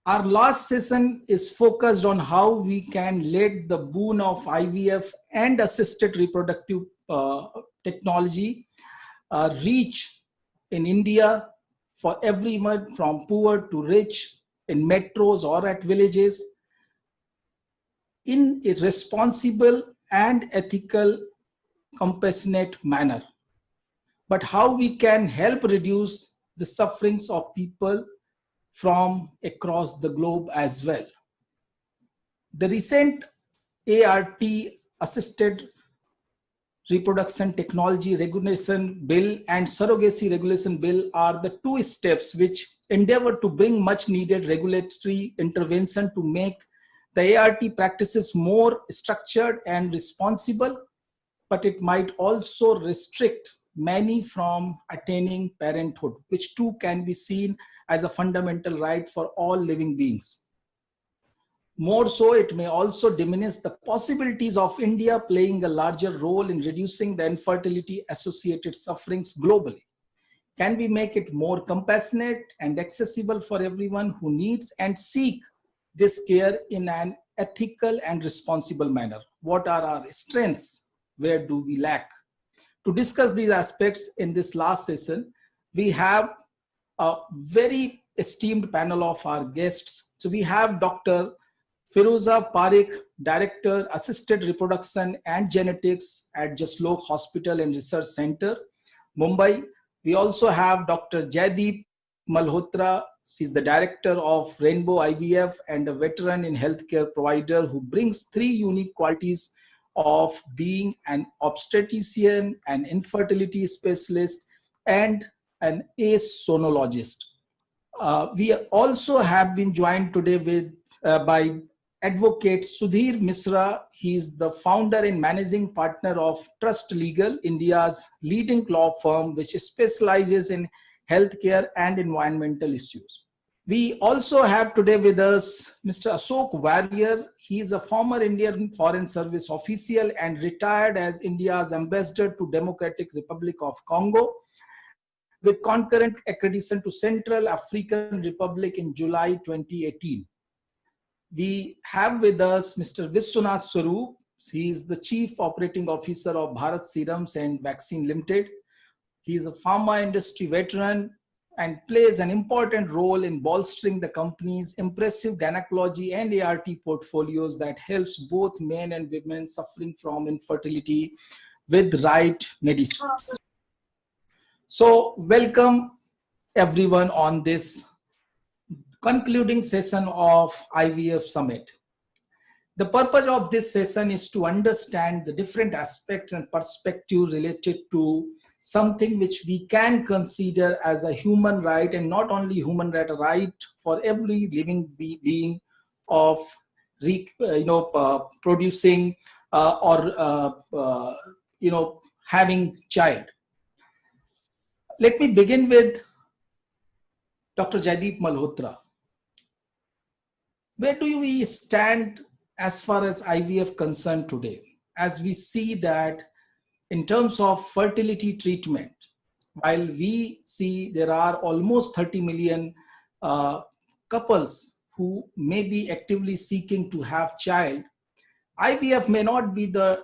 Our last session is focused on how we can let the boon of IVF and assisted reproductive technology reach in India for everyone from poor to rich, in metros or at villages, in a responsible and ethical, compassionate manner. But how we can help reduce the sufferings of people from across the globe as well. The recent ART, Assisted Reproduction Technology Regulation Bill and Surrogacy Regulation Bill, are the two steps which endeavor to bring much needed regulatory intervention to make the ART practices more structured and responsible, but it might also restrict many from attaining parenthood, which too can be seen as a fundamental right for all living beings. More so, it may also diminish the possibilities of India playing a larger role in reducing the infertility associated sufferings globally. Can we make it more compassionate and accessible for everyone who needs and seek this care in an ethical and responsible manner? What are our strengths? Where do we lack? To discuss these aspects in this last session, we have a very esteemed panel of our guests. So we have Dr. Firuza, Parikh, Director, Assisted Reproduction and Genetics at Jaslok Hospital and Research Center, Mumbai. We also have Dr. Jaideep Malhotra. She's the Director of Rainbow IVF and a veteran in healthcare provider who brings three unique qualities of being an obstetrician, an infertility specialist, and an ACE sonologist. We also have been joined today by Advocate Sudhir Mishra. He is the founder and managing partner of Trust Legal, India's leading law firm, which specializes in healthcare and environmental issues. We also have today with us Mr. Ashok Warrier. He is a former Indian Foreign Service official and retired as India's ambassador to Democratic Republic of Congo, with concurrent accreditation to Central African Republic in July 2018. We have with us Mr. Vishwanath Swarup. He is the Chief Operating Officer of Bharat Serums and Vaccine Limited. He is a pharma industry veteran and plays an important role in bolstering the company's impressive gynecology and ART portfolios that helps both men and women suffering from infertility with right medicines. So welcome everyone on this concluding session of IVF Summit. The purpose of this session is to understand the different aspects and perspectives related to something which we can consider as a human right, and not only human right, a right for every living being of producing or having child. Let me begin with Dr. Jaideep Malhotra. Where do we stand as far as IVF concerned today? As we see that in terms of fertility treatment, while we see there are almost 30 million couples who may be actively seeking to have child, IVF may not be the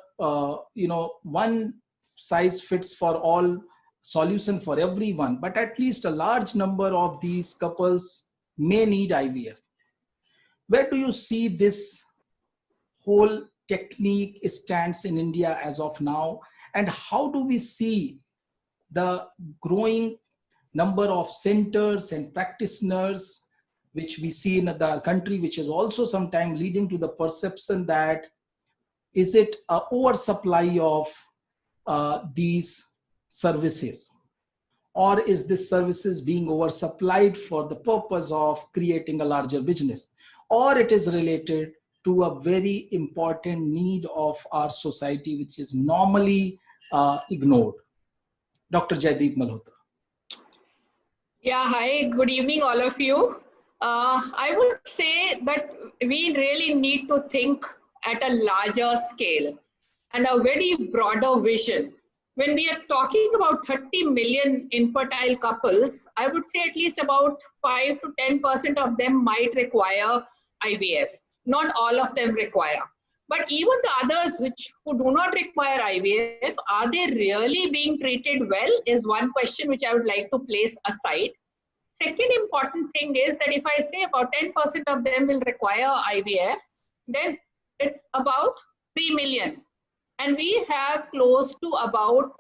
one size fits for all solution for everyone, but at least a large number of these couples may need IVF. Where do you see this whole technique stands in India as of now, and how do we see the growing number of centers and practitioners which we see in the country, which is also sometimes leading to the perception that is it an oversupply of these services, or is this services being oversupplied for the purpose of creating a larger business, or it is related to a very important need of our society which is normally ignored? Dr. Jaideep Malhotra. Yeah, hi, good evening all of you. I would say that we really need to think at a larger scale and a very broader vision, when we are talking about 30 million infertile couples, I would say at least about 5 to 10% of them might require IVF. Not all of them require. But even the others who do not require IVF, are they really being treated well is one question which I would like to place aside. Second important thing is that if I say about 10% of them will require IVF, then it's about 3 million. And we have close to about,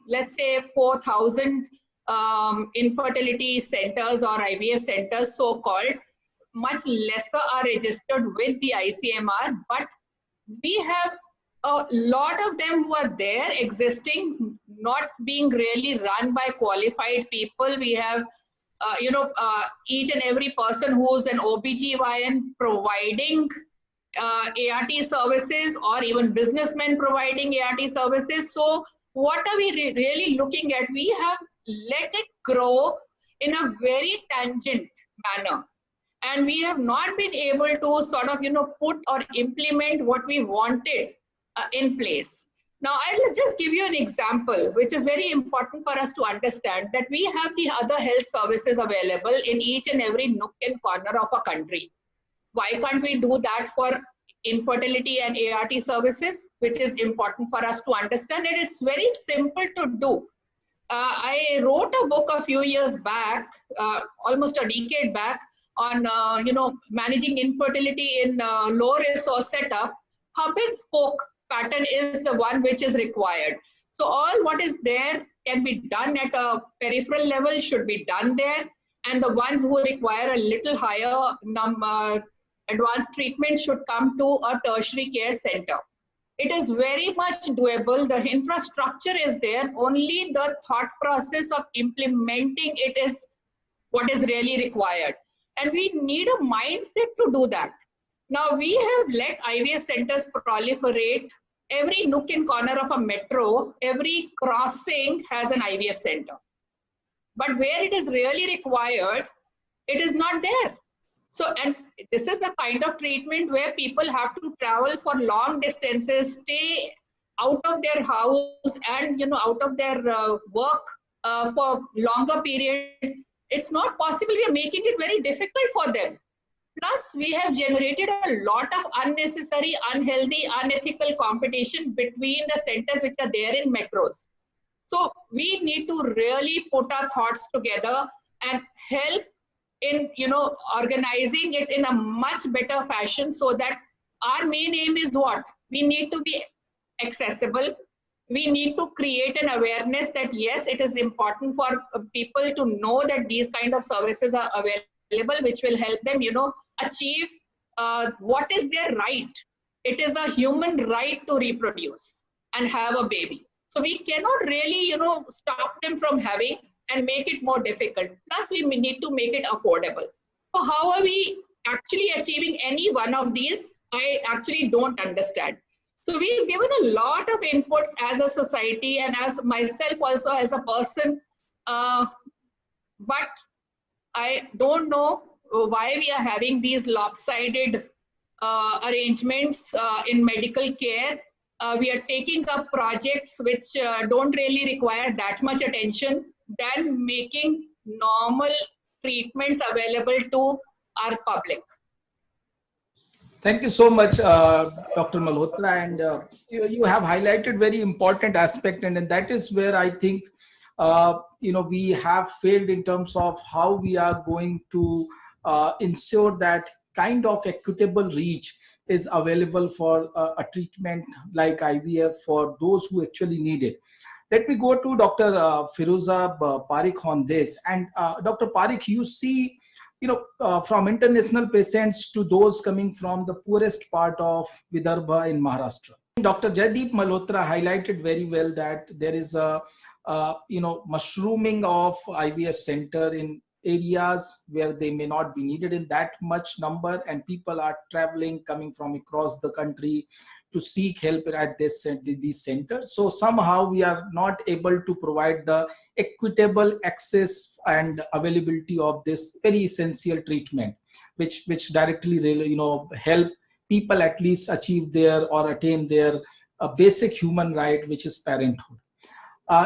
let's say, 4,000 infertility centers or IVF centers, so-called. Much lesser are registered with the ICMR, but we have a lot of them who are there existing, not being really run by qualified people. We have, each and every person who's an OBGYN providing ART services, or even businessmen providing ART services. So what are we really looking at? We have let it grow in a very tangent manner. And we have not been able to sort of, put or implement what we wanted in place. Now, I'll just give you an example, which is very important for us to understand, that we have the other health services available in each and every nook and corner of a country. Why can't we do that for infertility and ART services, which is important for us to understand? It is very simple to do. I wrote a book a few years back, almost a decade back, on managing infertility in low resource setup. Hub and spoke pattern is the one which is required. So all what is there can be done at a peripheral level should be done there, and the ones who require a little higher advanced treatment should come to a tertiary care center. It is very much doable. The infrastructure is there. Only the thought process of implementing it is what is really required. And we need a mindset to do that. Now, we have let IVF centers proliferate. Every nook and corner of a metro, every crossing has an IVF center. But where it is really required, it is not there. So, and this is a kind of treatment where people have to travel for long distances, stay out of their house and, out of their work for longer period. It's not possible. We are making it very difficult for them. Plus, we have generated a lot of unnecessary, unhealthy, unethical competition between the centers which are there in metros. So we need to really put our thoughts together and help in organizing it in a much better fashion, so that our main aim is what? We need to be accessible. We need to create an awareness that yes, it is important for people to know that these kind of services are available, which will help them achieve what is their right. It is a human right to reproduce and have a baby. So we cannot really stop them from having and make it more difficult. Plus, we need to make it affordable. So how are we actually achieving any one of these? I actually don't understand. So we've given a lot of inputs as a society and as myself also as a person, but I don't know why we are having these lopsided arrangements in medical care. We are taking up projects which don't really require that much attention, than making normal treatments available to our public. Thank you so much, Dr. Malhotra, and you have highlighted very important aspect, and that is where I think we have failed in terms of how we are going to ensure that kind of equitable reach is available for a treatment like IVF for those who actually need it. Let me go to Dr. Firuza Parikh on this. And Dr. Parikh, you see, from international patients to those coming from the poorest part of Vidarbha in Maharashtra. Dr. Jaideep Malhotra highlighted very well that there is a, mushrooming of IVF center in areas where they may not be needed in that much number, and people are traveling, coming from across the country to seek help at these centers. So somehow we are not able to provide the equitable access and availability of this very essential treatment, which directly really, help people at least achieve their or attain their basic human right, which is parenthood.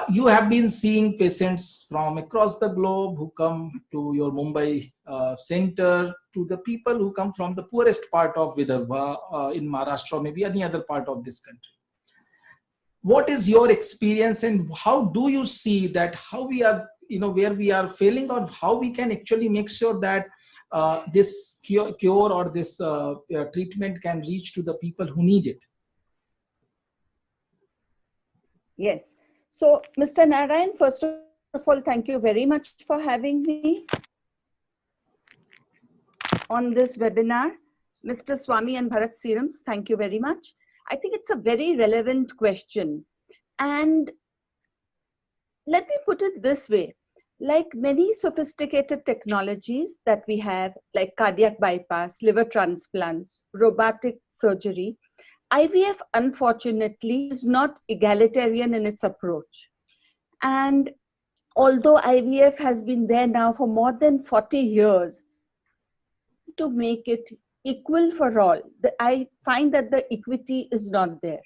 You have been seeing patients from across the globe who come to your Mumbai center, to the people who come from the poorest part of Vidarbha in Maharashtra, or maybe any other part of this country. What is your experience, and how do you see that, how we are, where we are failing, or how we can actually make sure that this cure or this treatment can reach to the people who need it? Yes. So, Mr. Narayan, first of all, thank you very much for having me on this webinar. Mr. Swami and Bharat Serums, thank you very much. I think it's a very relevant question. And let me put it this way. Like many sophisticated technologies that we have, like cardiac bypass, liver transplants, robotic surgery, IVF, unfortunately, is not egalitarian in its approach. And although IVF has been there now for more than 40 years, to make it equal for all, I find that the equity is not there.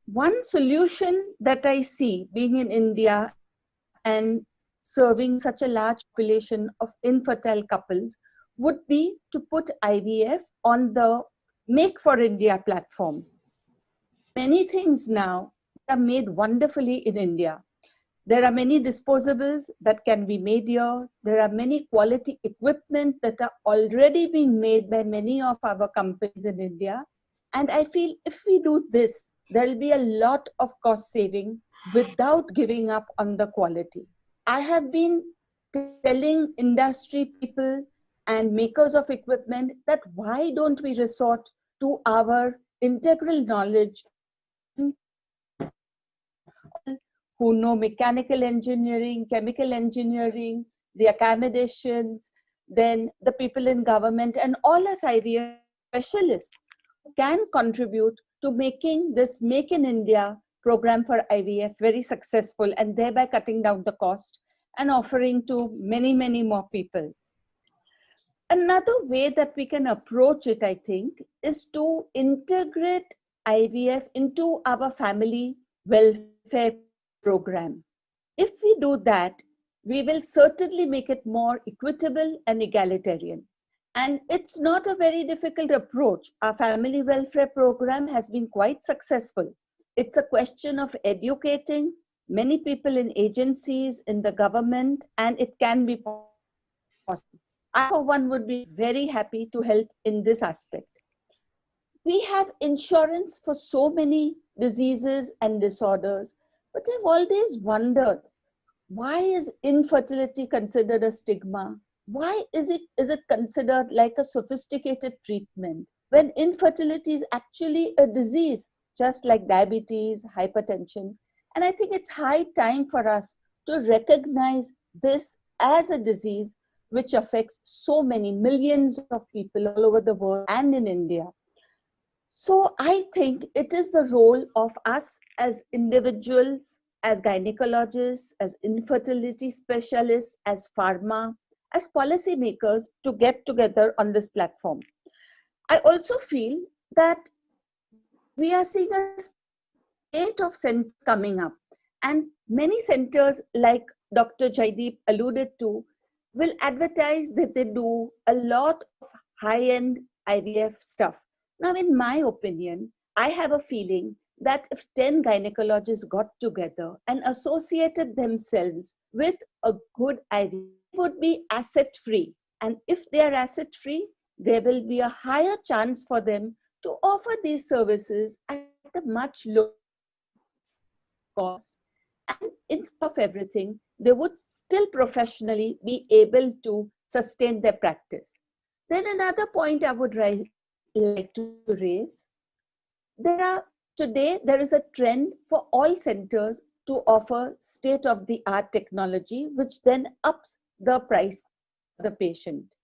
One solution that I see, being in India and serving such a large population of infertile couples, would be to put IVF on the Make for India platform. Many things now are made wonderfully in India. There are many disposables that can be made here. There are many quality equipment that are already being made by many of our companies in India. And I feel if we do this, there will be a lot of cost saving without giving up on the quality. I have been telling industry people and makers of equipment that why don't we resort to our integral knowledge, who know mechanical engineering, chemical engineering, the academicians, then the people in government, and all as IVF specialists can contribute to making this Make in India program for IVF very successful, and thereby cutting down the cost and offering to many, many more people. Another way that we can approach it, I think, is to integrate IVF into our family welfare program. If we do that, we will certainly make it more equitable and egalitarian. And it's not a very difficult approach. Our family welfare program has been quite successful. It's a question of educating many people in agencies, in the government, and it can be possible. I, for one, would be very happy to help in this aspect. We have insurance for so many diseases and disorders, but I've always wondered, why is infertility considered a stigma? Why is it considered like a sophisticated treatment when infertility is actually a disease, just like diabetes, hypertension? And I think it's high time for us to recognize this as a disease which affects so many millions of people all over the world and in India. So I think it is the role of us as individuals, as gynecologists, as infertility specialists, as pharma, as policymakers to get together on this platform. I also feel that we are seeing a state of centers coming up, and many centers, like Dr. Jaideep alluded to, will advertise that they do a lot of high-end IVF stuff. Now, in my opinion, I have a feeling that if 10 gynecologists got together and associated themselves with a good IVF, it would be asset-free. And if they are asset-free, there will be a higher chance for them to offer these services at a much lower cost. And in spite of everything, they would still professionally be able to sustain their practice. Then another point I would like to raise, today there is a trend for all centers to offer state-of-the-art technology, which then ups the price for the patient.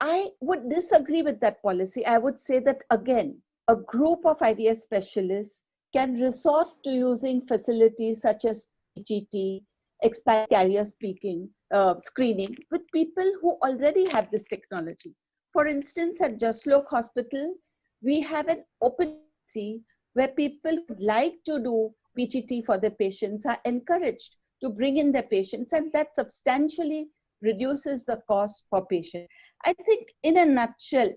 I would disagree with that policy. I would say that, again, a group of IVF specialists can resort to using facilities such as PGT, expanded carrier screening with people who already have this technology. For instance, at Jaslok Hospital, we have an open where people would like to do PGT for the patients are encouraged to bring in their patients, and that substantially reduces the cost for patients. I think in a nutshell,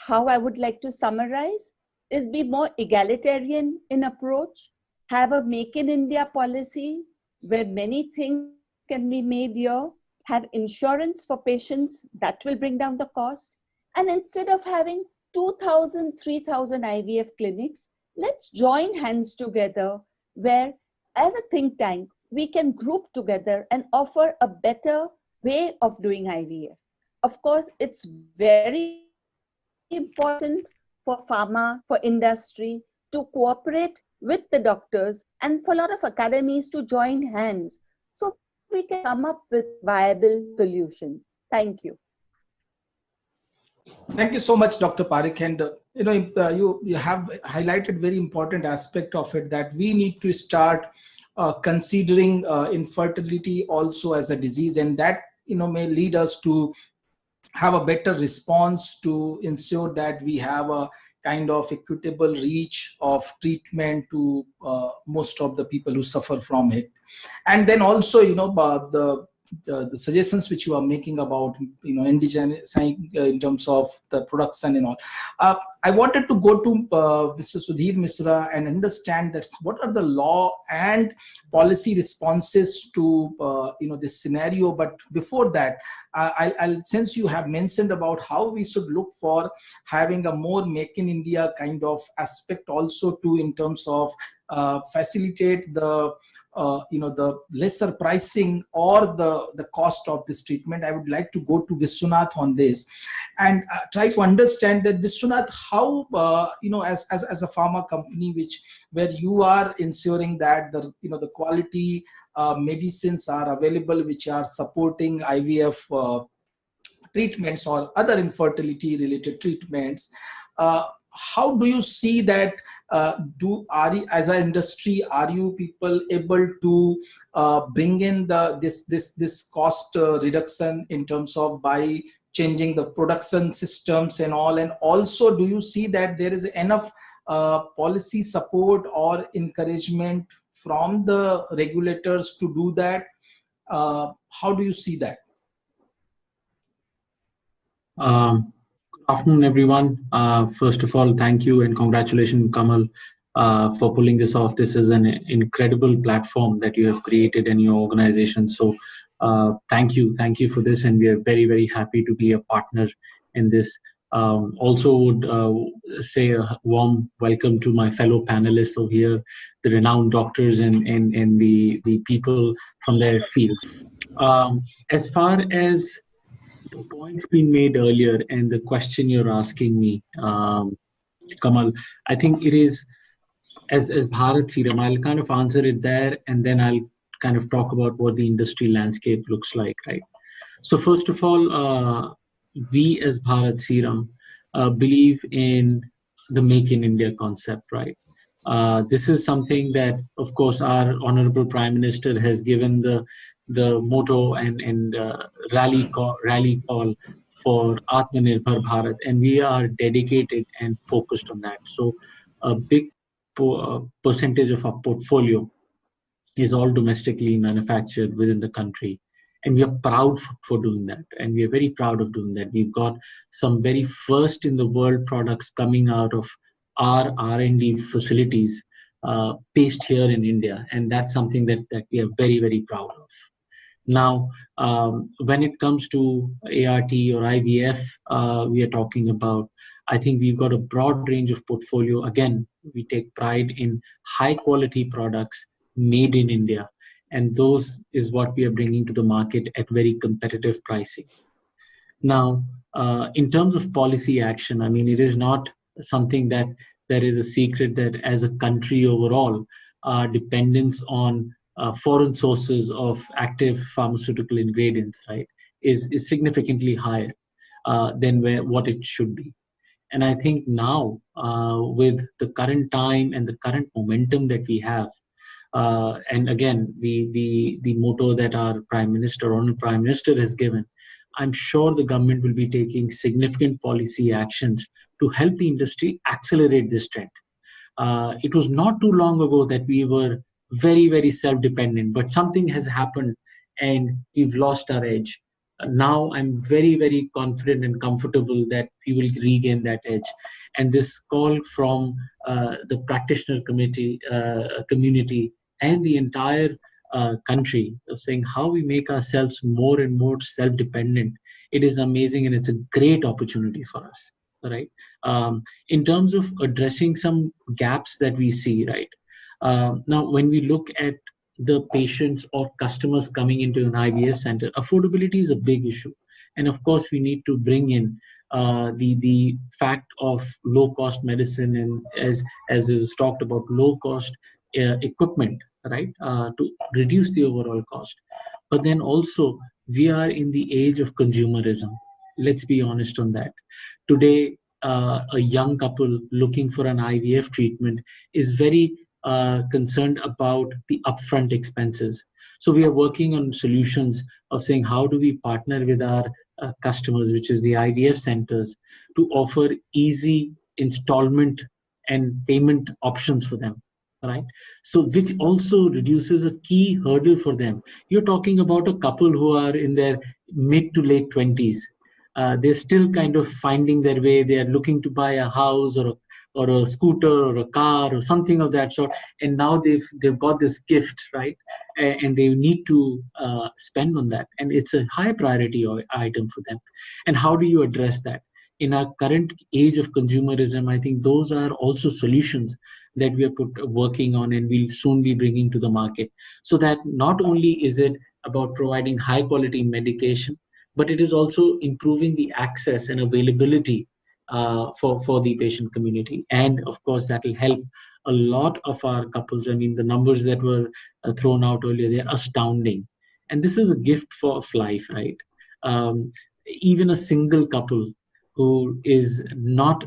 how I would like to summarize is be more egalitarian in approach, have a Make in India policy where many things can be made here, have insurance for patients that will bring down the cost. And instead of having 2,000, 3,000 IVF clinics, let's join hands together where, as a think tank, we can group together and offer a better way of doing IVF. Of course, it's very important for pharma, for industry to cooperate with the doctors and for a lot of academies to join hands so we can come up with viable solutions. Thank you. Thank you so much, Dr. Parikh. And you have highlighted very important aspect of it, that we need to start considering infertility also as a disease, and that may lead us to have a better response to ensure that we have a kind of equitable reach of treatment to most of the people who suffer from it. And then also, the suggestions which you are making about, indigenous in terms of the production and all. I wanted to go to Mr. Sudhir Mishra and understand that what are the law and policy responses to this scenario. But before that, I'll since you have mentioned about how we should look for having a more Make in India kind of aspect also too, in terms of facilitate the the lesser pricing or the cost of this treatment. I would like to go to Vishwanath on this and try to understand that, Vishwanath, how as a pharma company where you are ensuring that the quality medicines are available which are supporting IVF treatments or other infertility related treatments, how do you see that? As an industry, are you people able to bring in this cost reduction in terms of by changing the production systems and all? And also, do you see that there is enough policy support or encouragement from the regulators to do that? How do you see that? Good afternoon, everyone. First of all, thank you and congratulations, Kamal, for pulling this off. This is an incredible platform that you have created in your organization. So thank you for this, and we are very, very happy to be a partner in this. Also would say a warm welcome to my fellow panelists over here, the renowned doctors and the people from their fields. As far as the points being made earlier and the question you're asking me, Kamal, I think it is, as Bharat Serum, I'll kind of answer it there, and then I'll kind of talk about what the industry landscape looks like, right? So first of all, we as Bharat Serum believe in the Make in India concept, right? This is something that, of course, our Honorable Prime Minister has given the motto and rally call for Atmanirbhar Bharat, and we are dedicated and focused on that. So a big percentage of our portfolio is all domestically manufactured within the country, and we are proud for doing that, and we are very proud of doing that. We've got some very first in the world products coming out of our R&D facilities based here in India, and that's something that we are very, very proud of. Now, when it comes to ART or IVF, we are talking about, I think we've got a broad range of portfolio. Again, we take pride in high quality products made in India, and those is what we are bringing to the market at very competitive pricing. Now, in terms of policy action, I mean, it is not something that there is a secret that as a country overall, our dependence on foreign sources of active pharmaceutical ingredients, right, is significantly higher than what it should be. And I think now, with the current time and the current momentum that we have, and again, the motto that our Prime Minister, Honorable Prime Minister, has given, I'm sure the government will be taking significant policy actions to help the industry accelerate this trend. It was not too long ago that we were very, very self-dependent, but something has happened and we've lost our edge. Now I'm very, very confident and comfortable that we will regain that edge. And this call from the practitioner community and the entire country of saying how we make ourselves more and more self-dependent, it is amazing, and it's a great opportunity for us, right? In terms of addressing some gaps that we see, right? Now, when we look at the patients or customers coming into an IVF center, affordability is a big issue. And of course, we need to bring in the fact of low-cost medicine, and as is talked about, low-cost equipment, right, to reduce the overall cost. But then also, we are in the age of consumerism. Let's be honest on that. Today, a young couple looking for an IVF treatment is very concerned about the upfront expenses. So we are working on solutions of saying how do we partner with our customers, which is the IVF centers, to offer easy installment and payment options for them, right? So which also reduces a key hurdle for them. You're talking about a couple who are in their mid to late 20s. They're still kind of finding their way. They are looking to buy a house or a scooter or a car or something of that sort, and now they've got this gift, right? And they need to spend on that, and it's a high priority item for them. And how do you address that? In our current age of consumerism, I think those are also solutions that we are working on and we'll soon be bringing to the market, so that not only is it about providing high quality medication, but it is also improving the access and availability for the patient community. And of course, that will help a lot of our couples. I mean, the numbers that were thrown out earlier, they're astounding. And this is a gift of life, right? Even a single couple who is not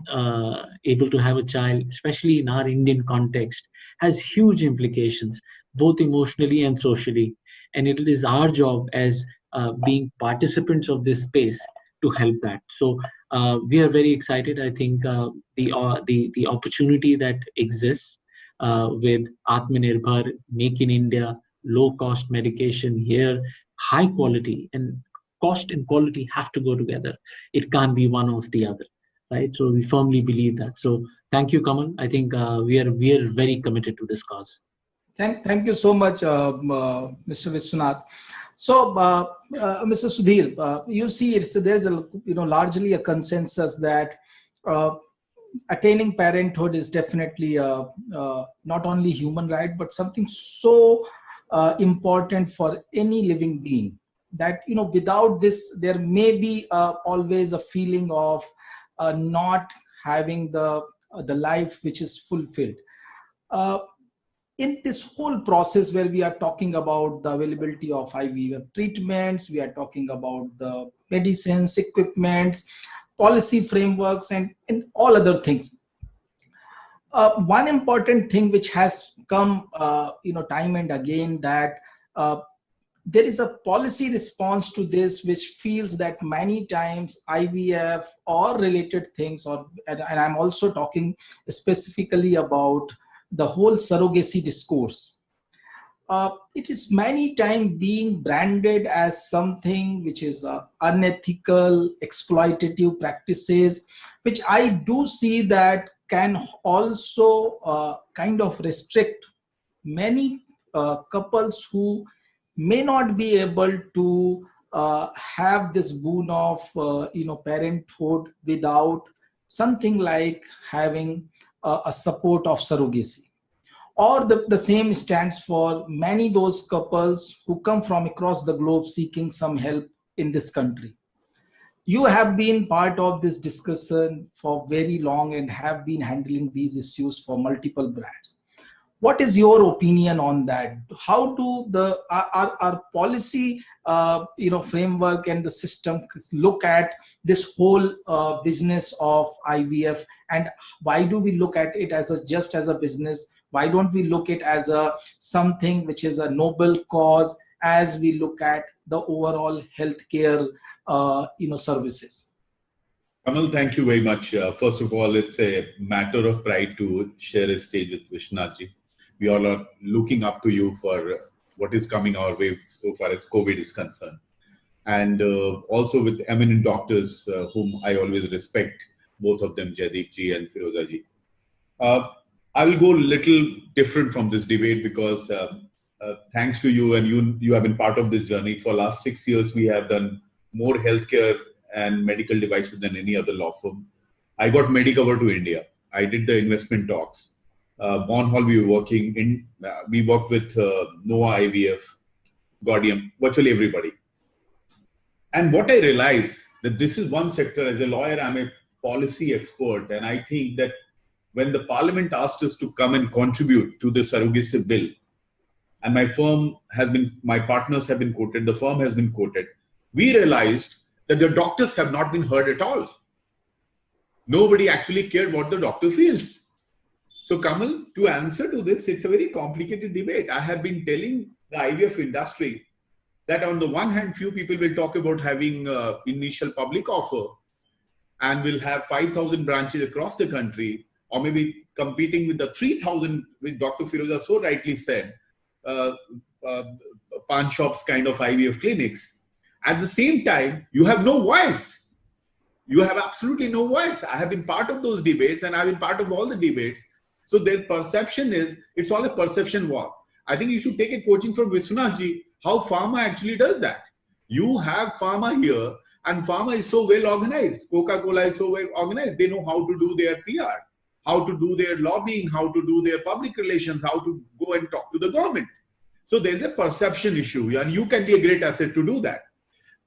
able to have a child, especially in our Indian context, has huge implications, both emotionally and socially. And it is our job as being participants of this space to help that. So we are very excited. I think the opportunity that exists with Atmanirbhar, Make in India, low cost medication here, high quality, and cost and quality have to go together. It can't be one of the other, right? So we firmly believe that. So thank you, Kamal. I think we are very committed to this cause. Thank you so much, Mr. Vishwanath. So, Mr. Sudhir, you see, there's a largely a consensus that attaining parenthood is definitely not only human right, but something so important for any living being that without this there may be always a feeling of not having the life which is fulfilled. In this whole process where we are talking about the availability of IVF treatments, we are talking about the medicines, equipments, policy frameworks, and all other things. One important thing which has come, time and again, that there is a policy response to this, which feels that many times IVF or related things, and I'm also talking specifically about the whole surrogacy discourse. It is many times being branded as something which is unethical, exploitative practices, which I do see that can also kind of restrict many couples who may not be able to have this boon of parenthood without something like having a support of surrogacy. Or the same stands for many those couples who come from across the globe seeking some help in this country. You have been part of this discussion for very long and have been handling these issues for multiple brands. What is your opinion on that? How do our policy framework and the system look at this whole business of IVF, and why do we look at it as just as a business? Why don't we look at it as something which is a noble cause as we look at the overall healthcare services? Kamal, thank you very much. First of all, it's a matter of pride to share a stage with Vishwanath ji. we all are looking up to you for what is coming our way so far as COVID is concerned. And also with eminent doctors whom I always respect, both of them, Jaideep ji and Firuza ji. I will go a little different from this debate because thanks to you, and you have been part of this journey. For last 6 years, we have done more healthcare and medical devices than any other law firm. I got Medicover to India. I did the investment talks. Bon Hall, we were working in. We worked with Noah IVF, Gaudium, virtually everybody. And what I realized that this is one sector. As a lawyer, I'm a policy expert, and I think that when the Parliament asked us to come and contribute to the surrogacy bill, and my partners have been quoted, the firm has been quoted, we realized that the doctors have not been heard at all. Nobody actually cared what the doctor feels. So Kamal, to answer to this, it's a very complicated debate. I have been telling the IVF industry that on the one hand, few people will talk about having initial public offer and will have 5,000 branches across the country, or maybe competing with the 3,000, which Dr. Firuza so rightly said, pawn shops kind of IVF clinics. At the same time, you have no voice. You have absolutely no voice. I have been part of those debates, and I've been part of all the debates. So their perception is, it's all a perception war. I think you should take a coaching from Vishwanath ji, how pharma actually does that. You have pharma here, and pharma is so well organized. Coca-Cola is so well organized. They know how to do their PR, how to do their lobbying, how to do their public relations, how to go and talk to the government. So there's a perception issue, and you can be a great asset to do that.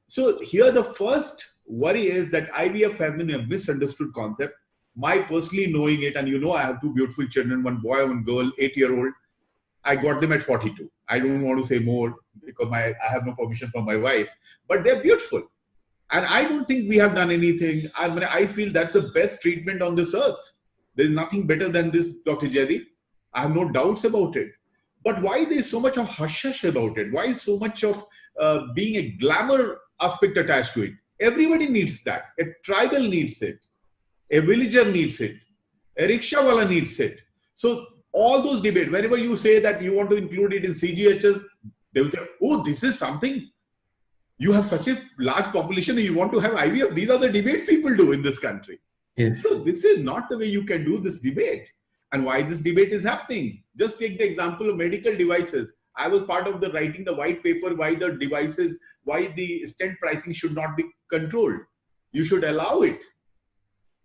So here the first worry is that IVF has been a misunderstood concept. My personally knowing it, and I have two beautiful children, one boy, one girl, 8-year-old. I got them at 42. I don't want to say more because I have no permission from my wife, but they're beautiful. And I don't think we have done anything. I feel that's the best treatment on this earth. There's nothing better than this, Dr. Jaideep. I have no doubts about it. But why there's so much of hush-hush about it? Why so much of being a glamour aspect attached to it? Everybody needs that. A tribal needs it. A villager needs it. A rickshawala needs it. So all those debates, whenever you say that you want to include it in CGHS, they will say, oh, this is something. You have such a large population and you want to have IVF. These are the debates people do in this country. Yes. So this is not the way you can do this debate. And why this debate is happening. Just take the example of medical devices. I was part of writing the white paper why the stent pricing should not be controlled. You should allow it.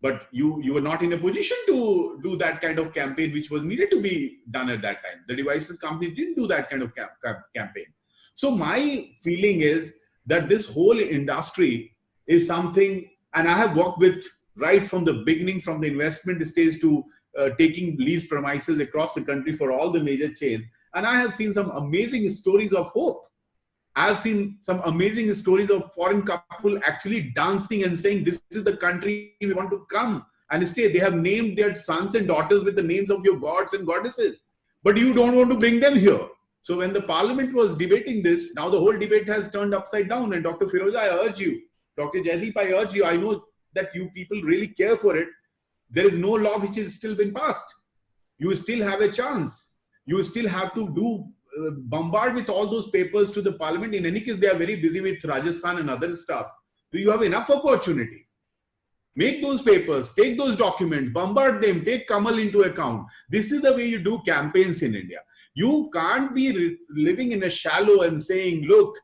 But you were not in a position to do that kind of campaign which was needed to be done at that time. The devices company didn't do that kind of campaign. So my feeling is that this whole industry is something, and I have worked with right from the beginning, from the investment stage to taking lease premises across the country for all the major chains. And I have seen some amazing stories of hope. I have seen some amazing stories of foreign couple actually dancing and saying, this is the country we want to come and stay. They have named their sons and daughters with the names of your gods and goddesses. But you don't want to bring them here. So when the parliament was debating this, now the whole debate has turned upside down. And Dr. Firuza, I urge you, Dr. Jaideep, I urge you, I know that you people really care for it. There is no law which has still been passed. You still have a chance. You still have to bombard with all those papers to the parliament. In any case, they are very busy with Rajasthan and other stuff. So you have enough opportunity. Make those papers, take those documents, bombard them, take Kamal into account. This is the way you do campaigns in India. You can't be living in a shallow and saying, look,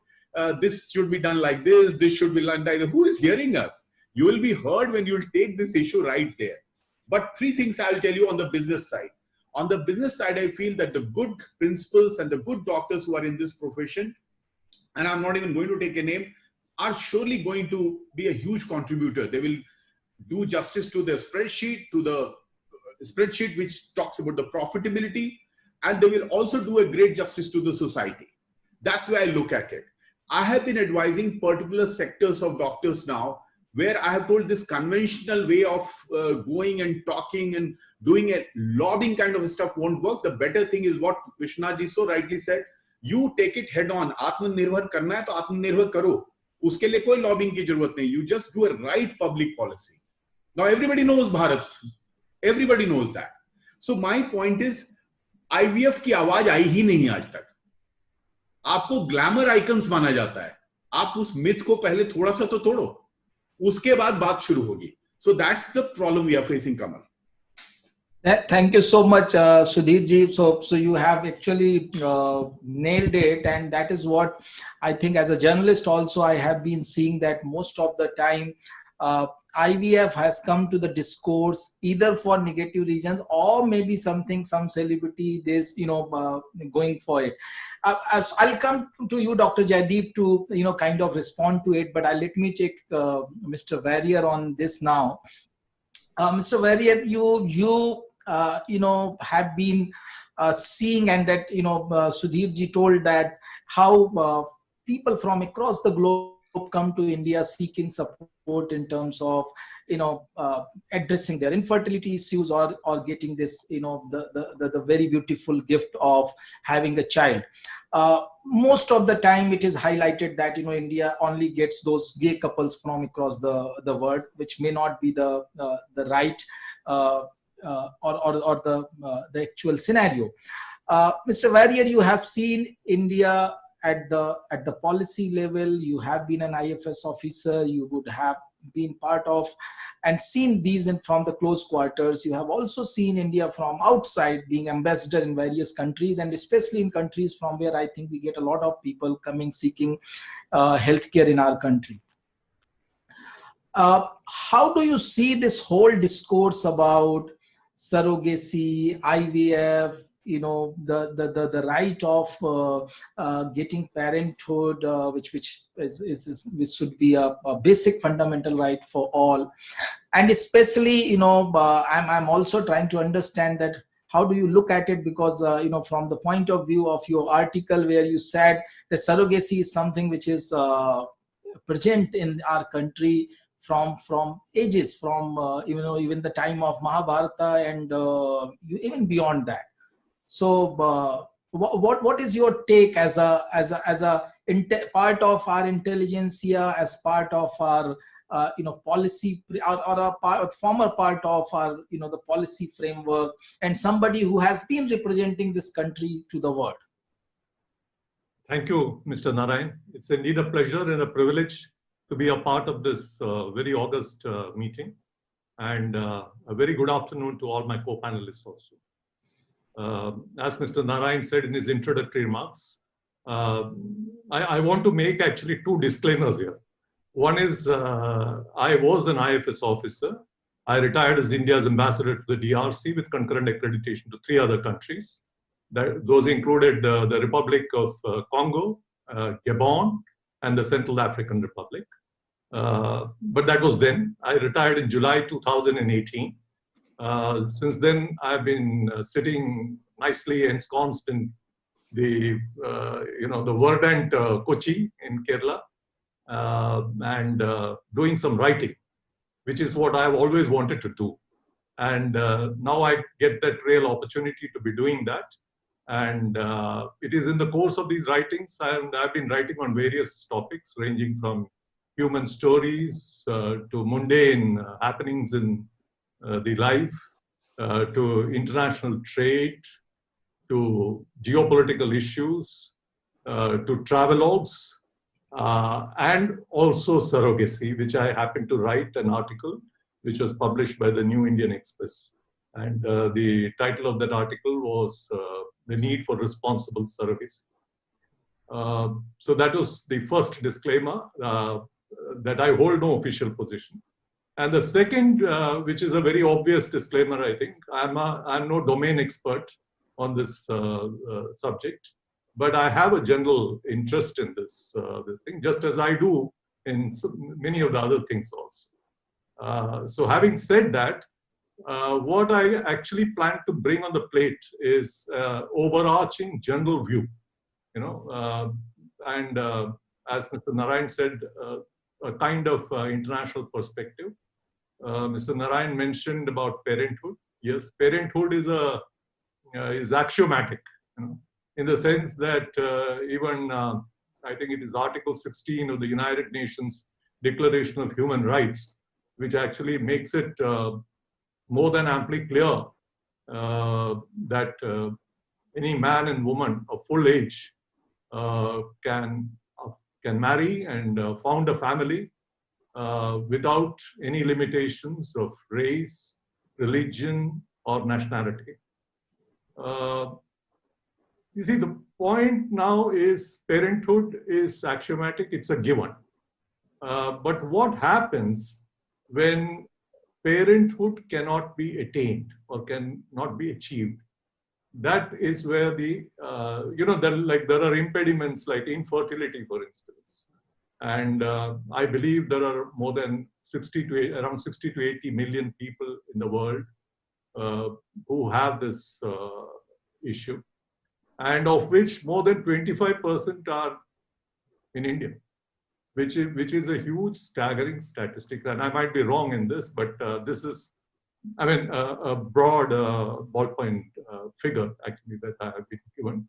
this should be done like this should be done like that. Who is hearing us? You will be heard when you take this issue right there. But three things I'll tell you on the business side. On the business side, I feel that the good principals and the good doctors who are in this profession, and I'm not even going to take a name, are surely going to be a huge contributor. They will do justice to the spreadsheet, which talks about the profitability, and they will also do a great justice to the society. That's the way I look at it. I have been advising particular sectors of doctors now, where I have told this conventional way of going and talking and doing a lobbying kind of stuff won't work. The better thing is what Vishwanath ji so rightly said. You take it head on. Atmanirbhar karna hai to Atmanirbhar karo. Uske liye koi lobbying ki zarurat nahi. You just do a right public policy. Now everybody knows Bharat. Everybody knows that. So my point is, IVF की आवाज आई ही नहीं आज तक। आपको glamour icons माना जाता है, आप उस मिथ को पहले थोड़ा सा तो तोड़ो, उसके बाद बात शुरू होगी। So that's the problem we are facing, Kamal. Thank you so much, Sudhir ji. So you have actually nailed it, and that is what I think. As a journalist, also I have been seeing that most of the time, IVF has come to the discourse either for negative reasons or maybe some celebrity is going for it. I'll come to you, Dr. Jaideep, to kind of respond to it, but let me take Mr. Warrier on this now. Mr. Warrier, you have been seeing, and that Sudhir ji told that how people from across the globe come to India seeking support in terms of addressing their infertility issues or getting this the very beautiful gift of having a child. Most of the time it is highlighted that India only gets those gay couples from across the world, which may not be the right or the actual scenario. Mr. Warrier, you have seen India at the policy level. You have been an IFS officer. You would have been part of and seen these from the close quarters. You have also seen India from outside, being ambassador in various countries, and especially in countries from where I think we get a lot of people coming seeking healthcare in our country. How do you see this whole discourse about surrogacy, IVF, the right of getting parenthood, which should be a basic fundamental right for all, and especially I'm also trying to understand that how do you look at it, because from the point of view of your article where you said that surrogacy is something which is present in our country from ages, from even the time of Mahabharata and even beyond that. So what is your take as a part of our intelligentsia, as part of our policy, or a former part of our the policy framework, and somebody who has been representing this country to the world? Thank you, Mr. Narayan. It's indeed a pleasure and a privilege to be a part of this very august meeting, and a very good afternoon to all my co-panelists also. As Mr. Narayan said in his introductory remarks, I want to make actually two disclaimers here. One is I was an IFS officer. I retired as India's ambassador to the DRC with concurrent accreditation to 3 other countries. Those included the Republic of Congo, Gabon, and the Central African Republic. But that was then. I retired in July 2018. Since then, I've been sitting nicely ensconced in the verdant Kochi in Kerala, and doing some writing, which is what I've always wanted to do. And now I get that real opportunity to be doing that. And it is in the course of these writings, and I've been writing on various topics ranging from human stories to mundane happenings in the life, to international trade, to geopolitical issues, to travelogues, and also surrogacy, which I happened to write an article which was published by the New Indian Express. And the title of that article was The Need for Responsible Surrogacy. So that was the first disclaimer, that I hold no official position. And the second, which is a very obvious disclaimer, I think, I'm no domain expert on this subject, but I have a general interest in this thing, just as I do in many of the other things also. So having said that, what I actually plan to bring on the plate is overarching general view, and as Mr. Narayan said, a kind of international perspective. Mr. Narayan mentioned about parenthood. Yes, parenthood is axiomatic, in the sense that even I think it is Article 16 of the United Nations Declaration of Human Rights, which actually makes it more than amply clear that any man and woman of full age can marry and found a family without any limitations of race, religion, or nationality. You see, the point now is parenthood is axiomatic, it's a given. But what happens when parenthood cannot be attained or cannot be achieved? That is where the, there are impediments like infertility, for instance. And I believe there are more than around 60 to 80 million people in the world who have this issue, and of which more than 25% are in India, which is a huge, staggering statistic. And I might be wrong in this, but this is, a broad ballpoint figure actually that I have been given.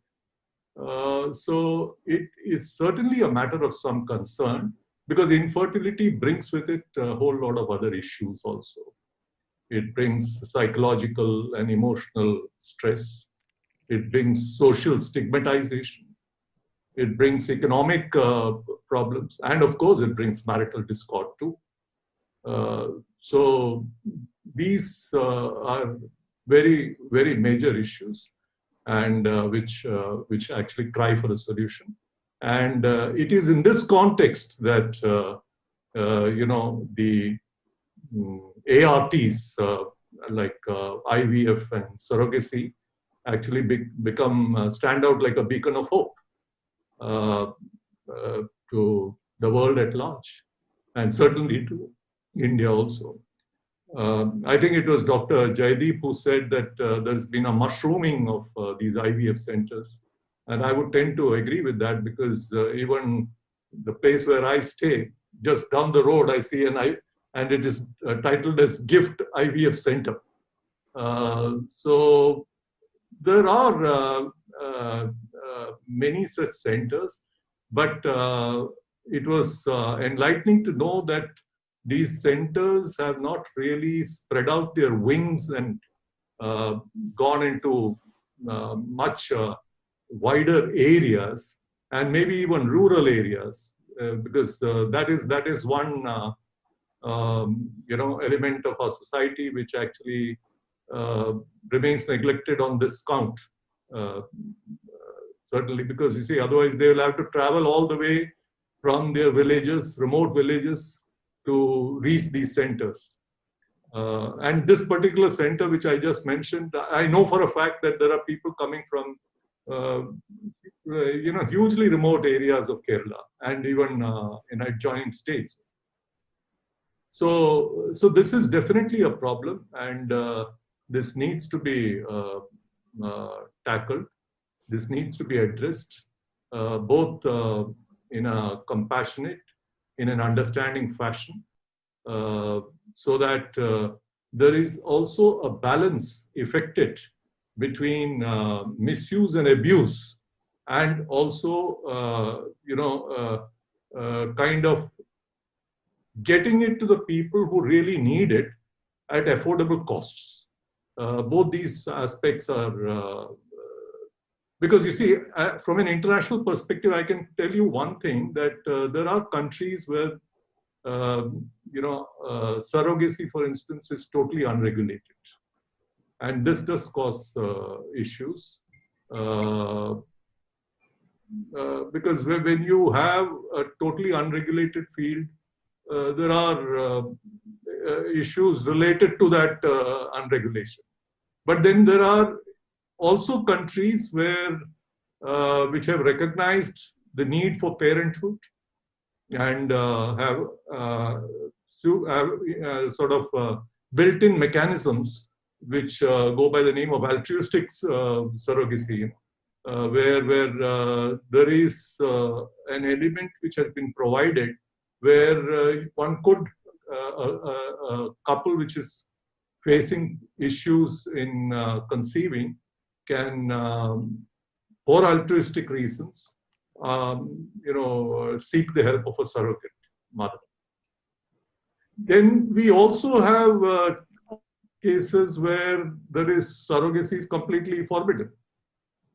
So it is certainly a matter of some concern, because infertility brings with it a whole lot of other issues also. It brings psychological and emotional stress. It brings social stigmatization. It brings economic problems. And of course, it brings marital discord too. So these are very, very major issues, and which actually cry for a solution. And it is in this context that the ARTs like IVF and surrogacy actually stand out like a beacon of hope to the world at large, and certainly to India also. I think it was Dr. Jaideep who said that there's been a mushrooming of these IVF centers. And I would tend to agree with that, because even the place where I stay, just down the road, I see and it is titled as Gift IVF Center. So there are many such centers, but it was enlightening to know that these centers have not really spread out their wings and gone into much wider areas, and maybe even rural areas, because that is one element of our society which actually remains neglected on this count. Certainly, because you see, otherwise they will have to travel all the way from their villages, remote villages, to reach these centers. And this particular center, which I just mentioned, I know for a fact that there are people coming from hugely remote areas of Kerala and even in adjoining states. So this is definitely a problem, and this needs to be tackled. This needs to be addressed, both in a compassionate, in an understanding fashion, so that there is also a balance effected between misuse and abuse, and also kind of getting it to the people who really need it at affordable costs. Both these aspects are because you see, from an international perspective, I can tell you one thing, that there are countries where surrogacy, for instance, is totally unregulated. And this does cause issues. Because when you have a totally unregulated field, there are issues related to that unregulation. But then there are also countries where which have recognized the need for parenthood and have sort of built-in mechanisms which go by the name of altruistic surrogacy, where there is an element which has been provided where one could, a couple which is facing issues in conceiving can, for altruistic reasons, seek the help of a surrogate mother. Then we also have cases where there is surrogacy is completely forbidden.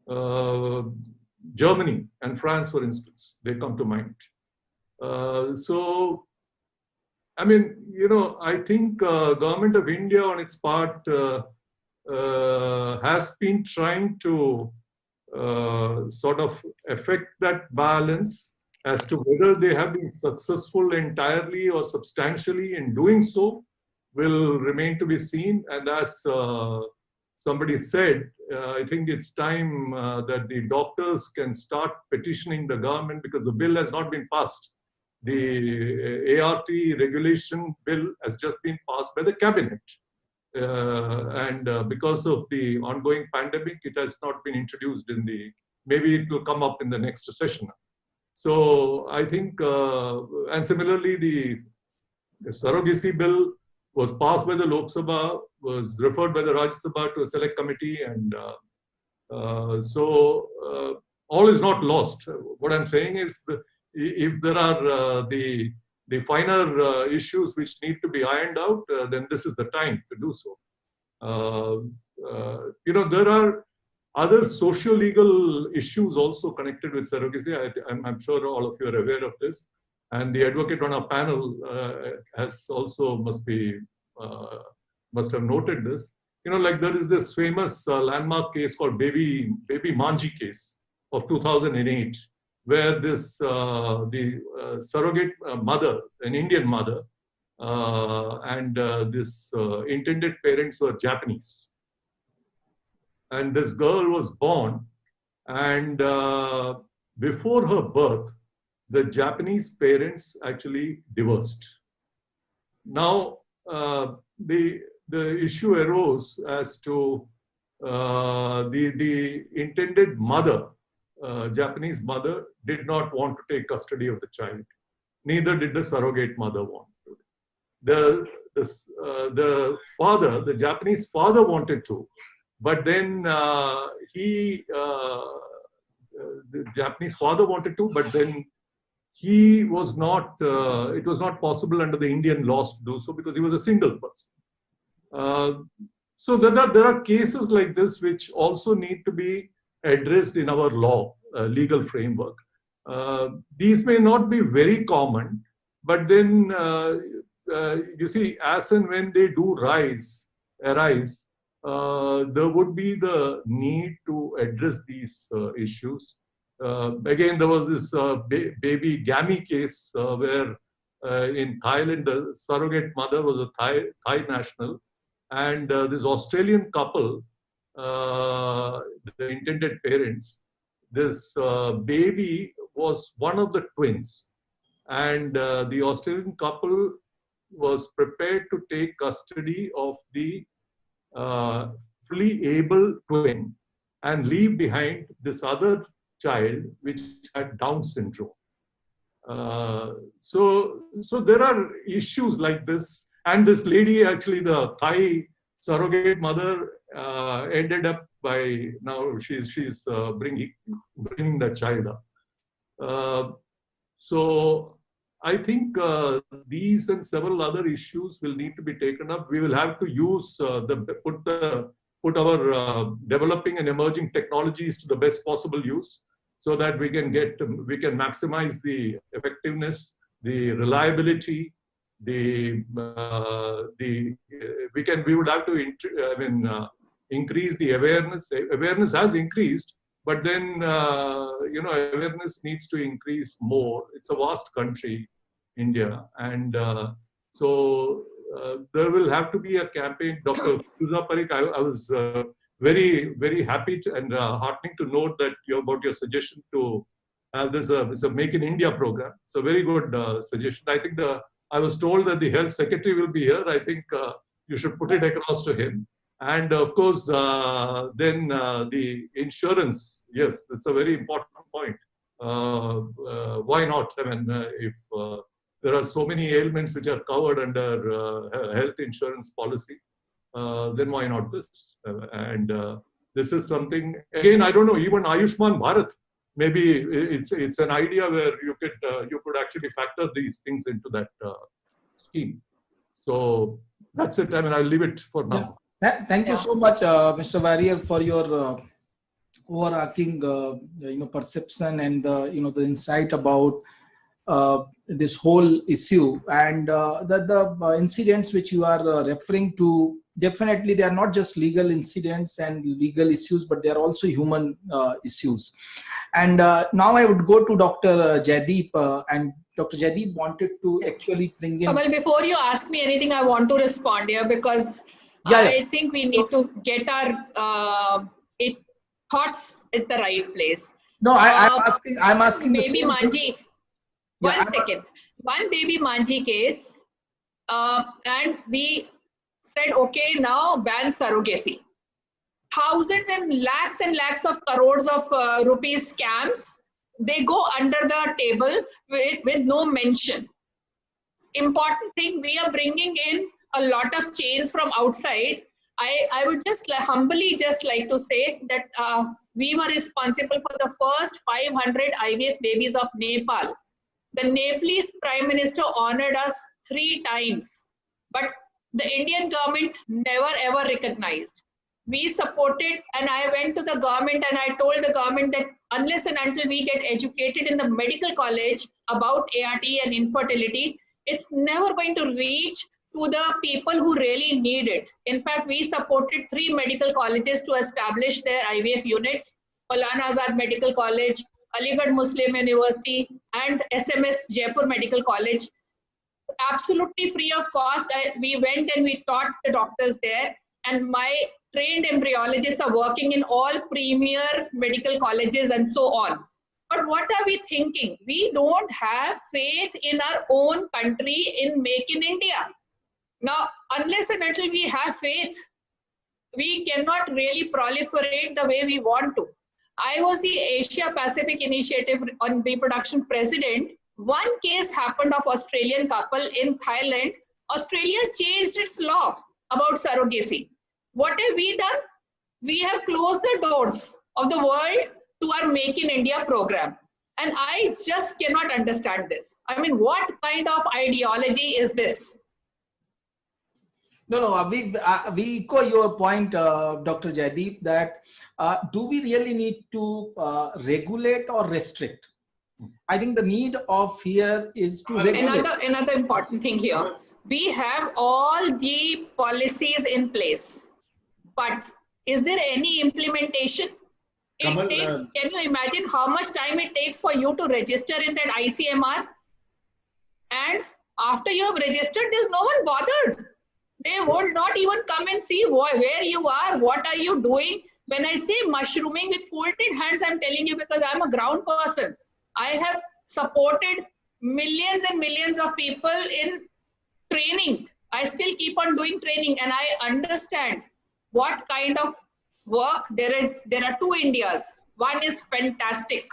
Germany and France, for instance, they come to mind. So, I mean, I think Government of India on its part has been trying to sort of affect that balance. As to whether they have been successful entirely or substantially in doing so will remain to be seen. And as somebody said, I think it's time that the doctors can start petitioning the government, because the bill has not been passed. The ART regulation bill has just been passed by the cabinet. And because of the ongoing pandemic, it has not been introduced maybe it will come up in the next session. So I think, and similarly, the surrogacy bill was passed by the Lok Sabha, was referred by the Rajya Sabha to a select committee, and so all is not lost. What I'm saying is, if there are the finer issues which need to be ironed out, then this is the time to do so. There are other socio-legal issues also connected with surrogacy. I'm sure all of you are aware of this. And the advocate on our panel must have noted this. Like there is this famous landmark case called Baby Manji case of 2008, where this the surrogate mother, an Indian mother, and this intended parents were Japanese. And this girl was born, and before her birth, the Japanese parents actually divorced. Now, the issue arose as to the intended mother, Japanese mother, did not want to take custody of the child. Neither did the surrogate mother want to. The father, the Japanese father, wanted to. But then the Japanese father wanted to, but then he was not, it was not possible under the Indian laws to do so, because he was a single person. So there are cases like this which also need to be addressed in our legal framework. These may not be very common, but then you see, as and when they do arise, there would be the need to address these issues. Again, there was this baby Gami case where in Thailand, the surrogate mother was a Thai national, and this Australian couple, the intended parents, this baby was one of the twins, and the Australian couple was prepared to take custody of the fully able twin and leave behind this other child which had Down syndrome. So there are issues like this, and this lady, actually the Thai surrogate mother, ended up by now she's bringing the child up. So I think these and several other issues will need to be taken up. We will have to use put our developing and emerging technologies to the best possible use, so that we can maximize the effectiveness, the reliability, we would have to increase the awareness. Awareness has increased, but then awareness needs to increase more. It's a vast country, India, and so there will have to be a campaign. Dr. Firuza, Parikh, I was very, very happy and heartening to note that about your suggestion to have this a Make in India program. It's a very good suggestion. I think I was told that the health secretary will be here. I think you should put it across to him. And of course, then the insurance, yes, that's a very important point. Why not? I mean, if there are so many ailments which are covered under health insurance policy, then why not this? And this is something, again, I don't know, even Ayushman Bharat, maybe it's an idea where you could actually factor these things into that scheme. So that's it. I mean, I'll leave it for now. Yeah. Thank you so much, Mr. Warrier, for your overarching perception and the insight about this whole issue. And the incidents which you are referring to, definitely they are not just legal incidents and legal issues, but they are also human issues. And now I would go to Dr. Jaideep, and Dr. Jaideep wanted to actually bring in. Kamal, before you ask me anything, I want to respond here because Yeah. I think we need to get our thoughts at the right place. No, I'm asking the baby same Manji. thing. One second. One baby Manji case, and we said, okay, now ban surrogacy. Thousands and lakhs of crores of rupees scams, they go under the table with no mention. Important thing, we are bringing in a lot of chains from outside. I would just humbly just like to say that we were responsible for the first 500 IVF babies of Nepal. The Nepalese Prime Minister honored us 3 times, but the Indian government never ever recognized. We supported, and I went to the government and I told the government that unless and until we get educated in the medical college about ART and infertility, it's never going to reach to the people who really need it. In fact, we supported 3 medical colleges to establish their IVF units: Maulana Azad Medical College, Aligarh Muslim University, and SMS Jaipur Medical College. Absolutely free of cost. We went and we taught the doctors there, and my trained embryologists are working in all premier medical colleges and so on. But what are we thinking? We don't have faith in our own country in Make in India. Now, unless and until we have faith, we cannot really proliferate the way we want to. I was the Asia Pacific Initiative on Reproduction president. One case happened of Australian couple in Thailand. Australia changed its law about surrogacy. What have we done? We have closed the doors of the world to our Make in India program. And I just cannot understand this. I mean, what kind of ideology is this? No, we echo your point, Dr. Jaideep, that do we really need to regulate or restrict? I think the need of here is to regulate. Another important thing here. We have all the policies in place, but is there any implementation? Kamal, Can you imagine how much time it takes for you to register in that ICMR? And after you have registered, there's no one bothered. They would not even come and see where you are, what are you doing. When I say mushrooming with folded hands, I'm telling you because I'm a ground person. I have supported millions and millions of people in training. I still keep on doing training, and I understand what kind of work there is. There are 2 Indias. One is fantastic,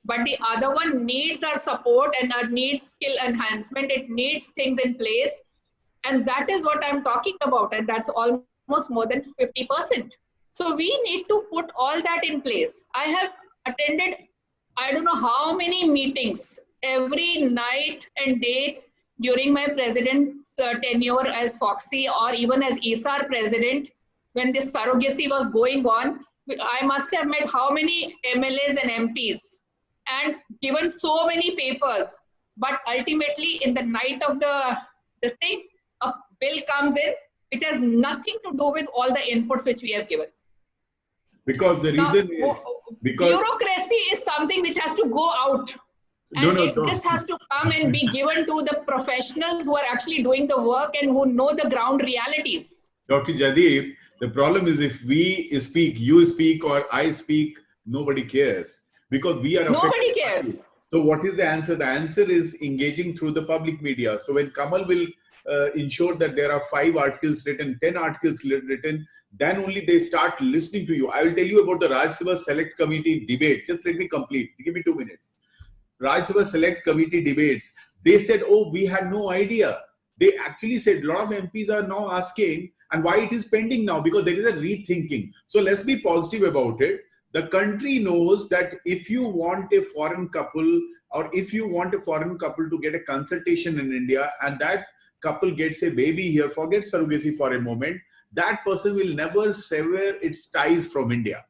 but the other one needs our support and needs skill enhancement. It needs things in place. And that is what I'm talking about. And that's almost more than 50%. So we need to put all that in place. I have attended, I don't know how many meetings every night and day during my president's tenure as Foxy, or even as ESAR president, when this surrogacy was going on. I must have met how many MLAs and MPs and given so many papers. But ultimately, in the night of this thing, a bill comes in which has nothing to do with all the inputs which we have given. Because the reason is because bureaucracy is something which has to go out. And this has to come and be given to the professionals who are actually doing the work and who know the ground realities. Dr. Jaideep, the problem is if we speak, you speak, or I speak, nobody cares. Because we are nobody cares. So what is the answer? The answer is engaging through the public media. So when Kamal will ensure that there are 5 articles written, 10 articles written, then only they start listening to you. I will tell you about the Rajya Sabha Select Committee debate. Just let me complete. Give me 2 minutes. Rajya Sabha Select Committee debates. They said, oh, we had no idea. They actually said a lot of MPs are now asking, and why it is pending now? Because there is a rethinking. So let's be positive about it. The country knows that if you want a foreign couple, or if you want a foreign couple to get a consultation in India, and that couple gets a baby here, forget surrogacy for a moment, that person will never sever its ties from India.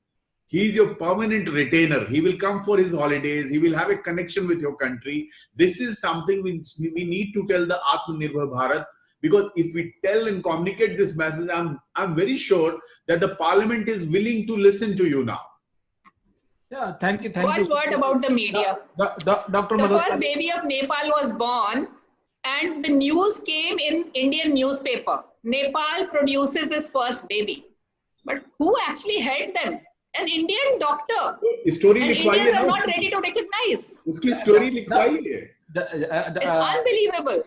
He is your permanent retainer. He will come for his holidays. He will have a connection with your country. This is something which we need to tell the Atmanirbhar Bharat, because if we tell and communicate this message, I'm very sure that the parliament is willing to listen to you now. Yeah, thank you. One word about the media. Dr. The Malhotra. first baby of Nepal was born, and the news came in Indian newspaper. Nepal produces his first baby. But who actually held them? An Indian doctor. Story And Indians are not ready to recognize. Uski story likhwayi hai. It's unbelievable.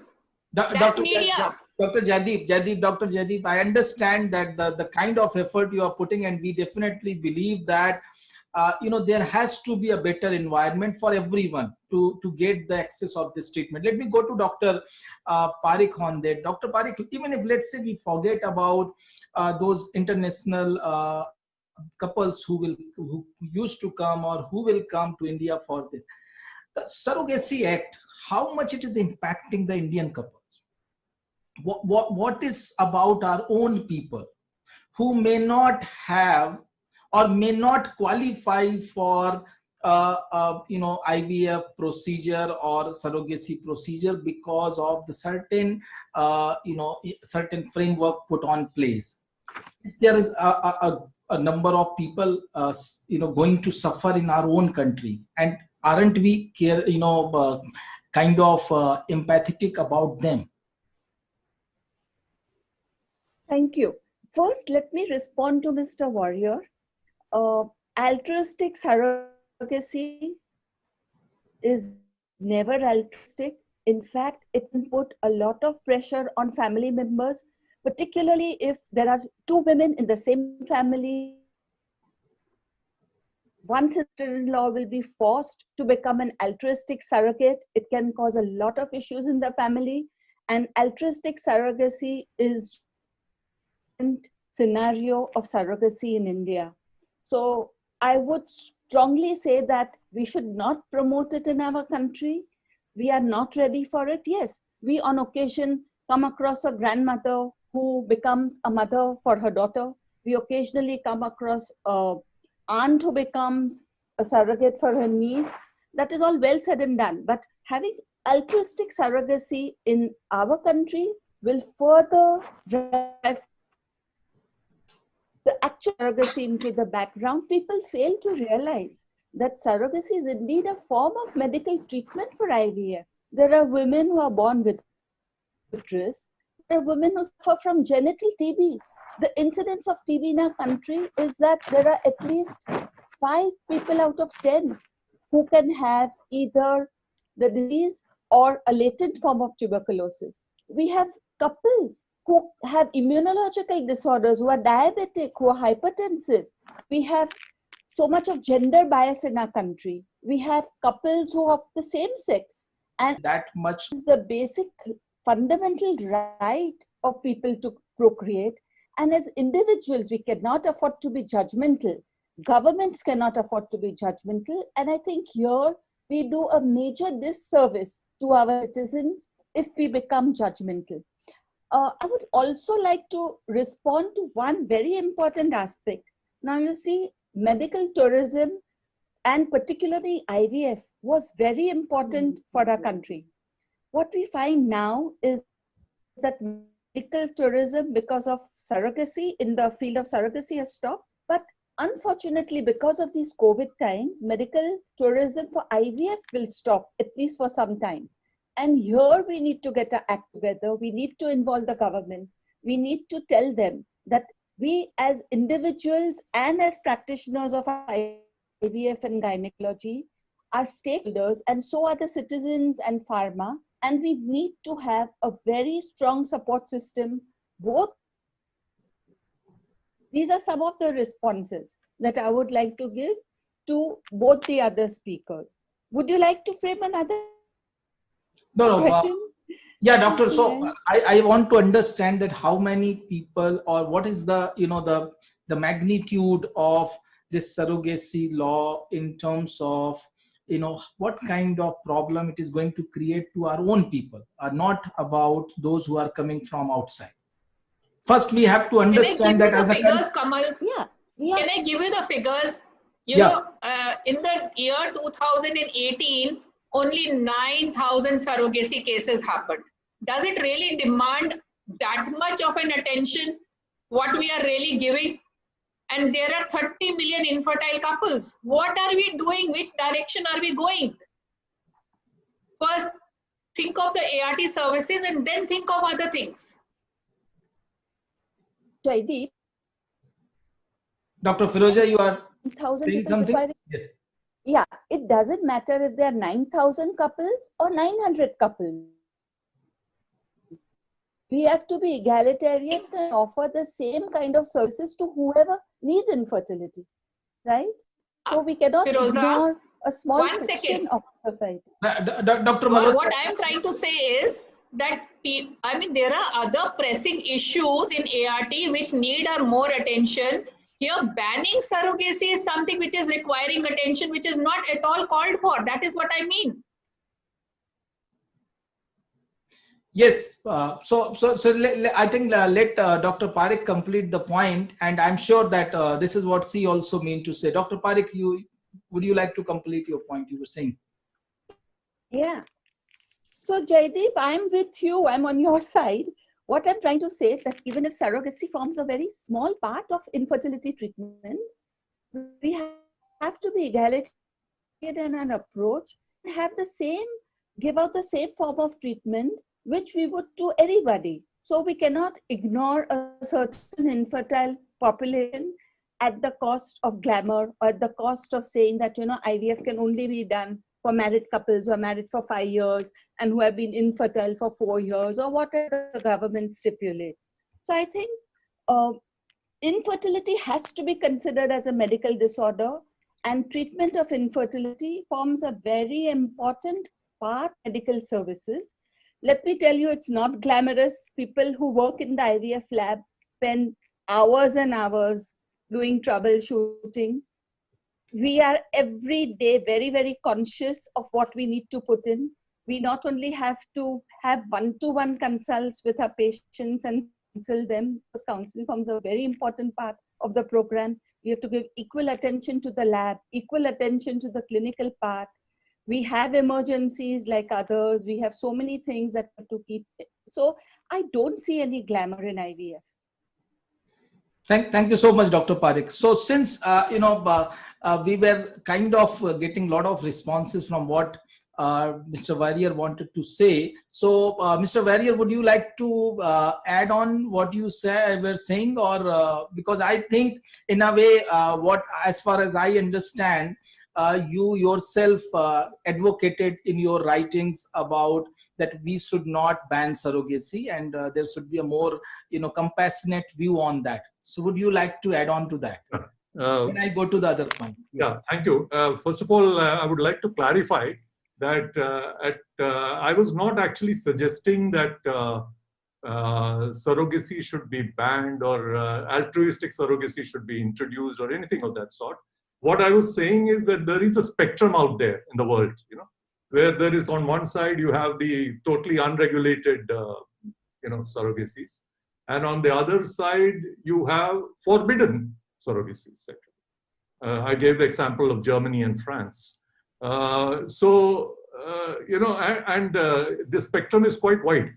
That's media. Dr. Jaideep, I understand that the kind of effort you are putting, and we definitely believe that there has to be a better environment for everyone to get the access of this treatment. Let me go to Dr. Parikh on that. Dr. Parikh, even if let's say we forget about those international couples who used to come or who will come to India for this, the Surrogacy Act, how much it is impacting the Indian couples? What is about our own people who may not have or may not qualify for IVF procedure or surrogacy procedure because of the certain certain framework put on place? There is a number of people going to suffer in our own country, and aren't we kind of empathetic about them? Thank you. First, let me respond to Mr. Warrior. Altruistic surrogacy is never altruistic. In fact, it can put a lot of pressure on family members, particularly if there are two women in the same family. One sister-in-law will be forced to become an altruistic surrogate. It can cause a lot of issues in the family, and altruistic surrogacy is a scenario of surrogacy in India. So I would strongly say that we should not promote it in our country. We are not ready for it. Yes, we on occasion come across a grandmother who becomes a mother for her daughter. We occasionally come across an aunt who becomes a surrogate for her niece. That is all well said and done. But having altruistic surrogacy in our country will further drive the actual surrogacy into the background. People fail to realize that surrogacy is indeed a form of medical treatment for IVF. There are women who are born with uterus. There are women who suffer from genital TB. The incidence of TB in our country is that there are at least 5 people out of 10 who can have either the disease or a latent form of tuberculosis. We have couples who have immunological disorders, who are diabetic, who are hypertensive. We have so much of gender bias in our country. We have couples who are of the same sex. And that much is the basic fundamental right of people to procreate. And as individuals, we cannot afford to be judgmental. Governments cannot afford to be judgmental. And I think here we do a major disservice to our citizens if we become judgmental. I would also like to respond to one very important aspect. Now, you see, medical tourism and particularly IVF was very important for our country. What we find now is that medical tourism, because of surrogacy, in the field of surrogacy, has stopped. But unfortunately, because of these COVID times, medical tourism for IVF will stop, at least for some time. And here we need to get our act together. We need to involve the government. We need to tell them that we as individuals and as practitioners of IVF and gynecology are stakeholders, and so are the citizens and pharma. And we need to have a very strong support system. Both these are some of the responses that I would like to give to both the other speakers. Would you like to frame another? No. Yeah, doctor. So I want to understand that how many people, or what is the the magnitude of this surrogacy law in terms of what kind of problem it is going to create to our own people, not about those who are coming from outside. First, we have to understand that as a figures, Kamal. Yeah. Can I give you the figures? You know, in the year 2018, only 9,000 surrogacy cases happened. Does it really demand that much of an attention, what we are really giving? And there are 30 million infertile couples. What are we doing? Which direction are we going? First, think of the ART services and then think of other things. Jaideep, Dr. Firuza, you are 1,000 saying people something? requiring. Yes. Yeah, it doesn't matter if there are 9,000 couples or 900 couples. We have to be egalitarian and offer the same kind of services to whoever needs infertility, right? So we cannot Firuza, ignore a small one section second. of society. Dr. Malhotra. What I am trying to say is that, I mean, there are other pressing issues in ART which need our more attention. Here, banning surrogacy is something which is requiring attention, which is not at all called for. That is what I mean. Yes, I think let Dr. Parikh complete the point, and I'm sure that this is what she also mean to say. Dr. Parikh, would you like to complete your point you were saying? Yeah. So Jaideep, I'm with you. I'm on your side. What I'm trying to say is that even if surrogacy forms a very small part of infertility treatment, we have to be egalitarian in an approach and have the same, give out the same form of treatment which we would to anybody. So we cannot ignore a certain infertile population at the cost of glamour or at the cost of saying that, you know, IVF can only be done for married couples who are married for 5 years and who have been infertile for 4 years or whatever the government stipulates. So I think infertility has to be considered as a medical disorder, and treatment of infertility forms a very important part of medical services. Let me tell you, it's not glamorous. People who work in the IVF lab spend hours and hours doing troubleshooting. We are every day very, very conscious of what we need to put in. We not only have to have one-to-one consults with our patients and counsel them, because counseling forms a very important part of the program. We have to give equal attention to the lab, equal attention to the clinical part. We have emergencies like others. We have so many things that we have to keep. So I don't see any glamour in IVF. Thank you so much, Dr. Parikh. So since, we were kind of getting a lot of responses from what Mr. Warrier wanted to say. So, Mr. Warrier, would you like to add on what you were saying, or because I think in a way, as far as I understand, you yourself advocated in your writings about that we should not ban surrogacy, and there should be a more, compassionate view on that. So, would you like to add on to that? Then I go to the other point. Yes. Yeah, thank you. First of all, I would like to clarify that I was not actually suggesting that surrogacy should be banned or altruistic surrogacy should be introduced or anything of that sort. What I was saying is that there is a spectrum out there in the world, where there is on one side you have the totally unregulated, surrogacies, and on the other side you have forbidden surrogacies. I gave the example of Germany and France. The spectrum is quite wide.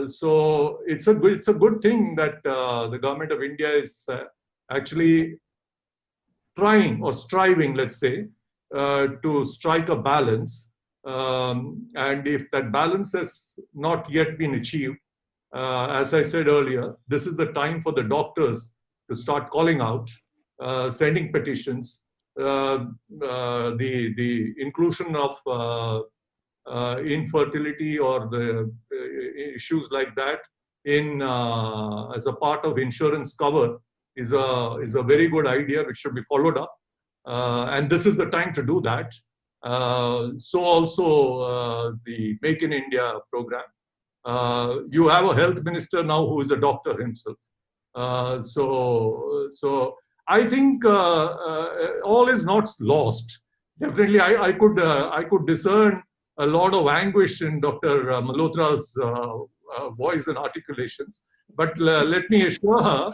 So it's a good thing that the government of India is actually trying or striving, let's say, to strike a balance. And if that balance has not yet been achieved, as I said earlier, this is the time for the doctors to start calling out, sending petitions, the inclusion of infertility or the issues like that in as a part of insurance cover is a very good idea which should be followed up, and this is the time to do that. So also the Make in India program. You have a health minister now who is a doctor himself. So I think all is not lost. Definitely, I could discern a lot of anguish in Dr. Malhotra's voice and articulations. But let me assure her,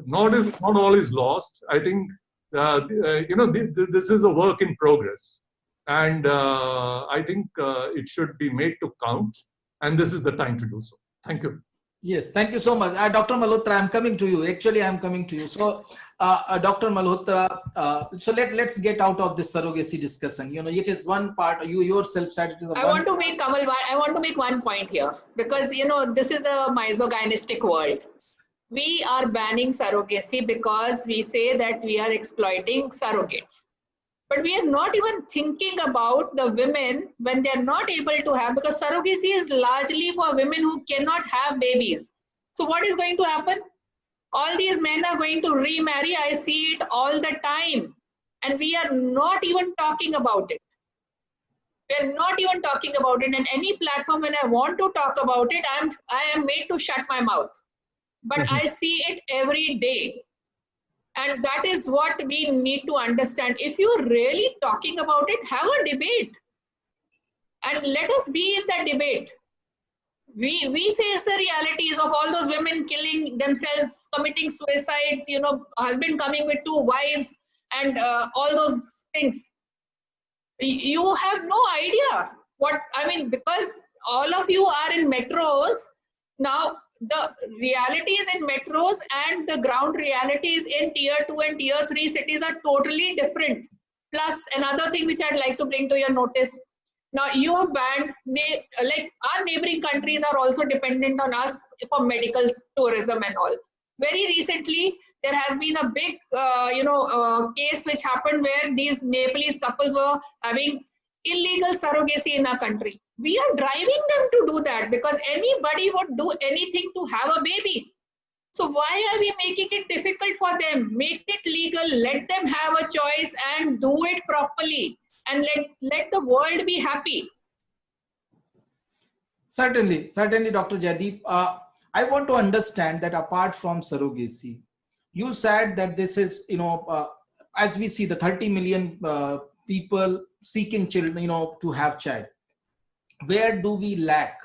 not all is lost. I think This is a work in progress. And I think it should be made to count. And this is the time to do so. Thank you. Yes, thank you so much. Dr. Malhotra, I'm coming to you. Actually, I'm coming to you. So, Dr. Malhotra, so let's get out of this surrogacy discussion. It is one part, you yourself said it is a I want to make one point here, because, this is a misogynistic world. We are banning surrogacy because we say that we are exploiting surrogates. But we are not even thinking about the women when they are not able to have, because surrogacy is largely for women who cannot have babies. So what is going to happen? All these men are going to remarry. I see it all the time. And we are not even talking about it. We are not even talking about it. And any platform, when I want to talk about it, I am made to shut my mouth. But I see it every day. And that is what we need to understand. If you're really talking about it, have a debate. And let us be in that debate. We face the realities of all those women killing themselves, committing suicides, husband coming with 2 wives, and all those things. You have no idea because all of you are in metros. Now, the realities in metros and the ground realities in tier 2 and tier 3 cities are totally different. Plus, another thing which I'd like to bring to your notice. Now, you have banned, our neighboring countries are also dependent on us for medical tourism and all. Very recently, there has been a big, case which happened where these Nepalese couples were having illegal surrogacy in our country. We are driving them to do that because anybody would do anything to have a baby. So why are we making it difficult for them? Make it legal, let them have a choice and do it properly, and let the world be happy. Certainly, Dr. Jaideep. I want to understand that apart from surrogacy, you said that this is, as we see the 30 million people seeking children, to have child. Where do we lack?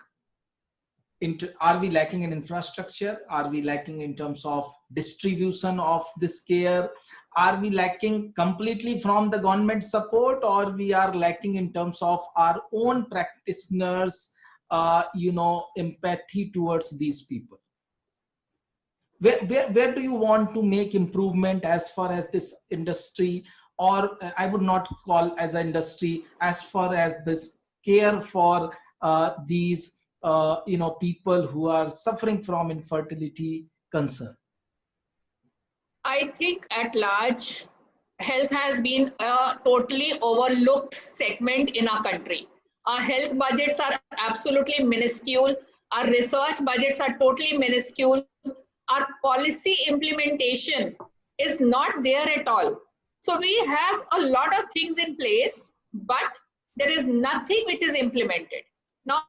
Are we lacking in infrastructure? Are we lacking in terms of distribution of this care? Are we lacking completely from the government support, or we are lacking in terms of our own practitioners, empathy towards these people? Where do you want to make improvement as far as this industry, or I would not call as an industry, as far as this care for these people who are suffering from infertility concern? I think at large, health has been a totally overlooked segment in our country. Our health budgets are absolutely minuscule. Our research budgets are totally minuscule. Our policy implementation is not there at all. So we have a lot of things in place, but there is nothing which is implemented. Now,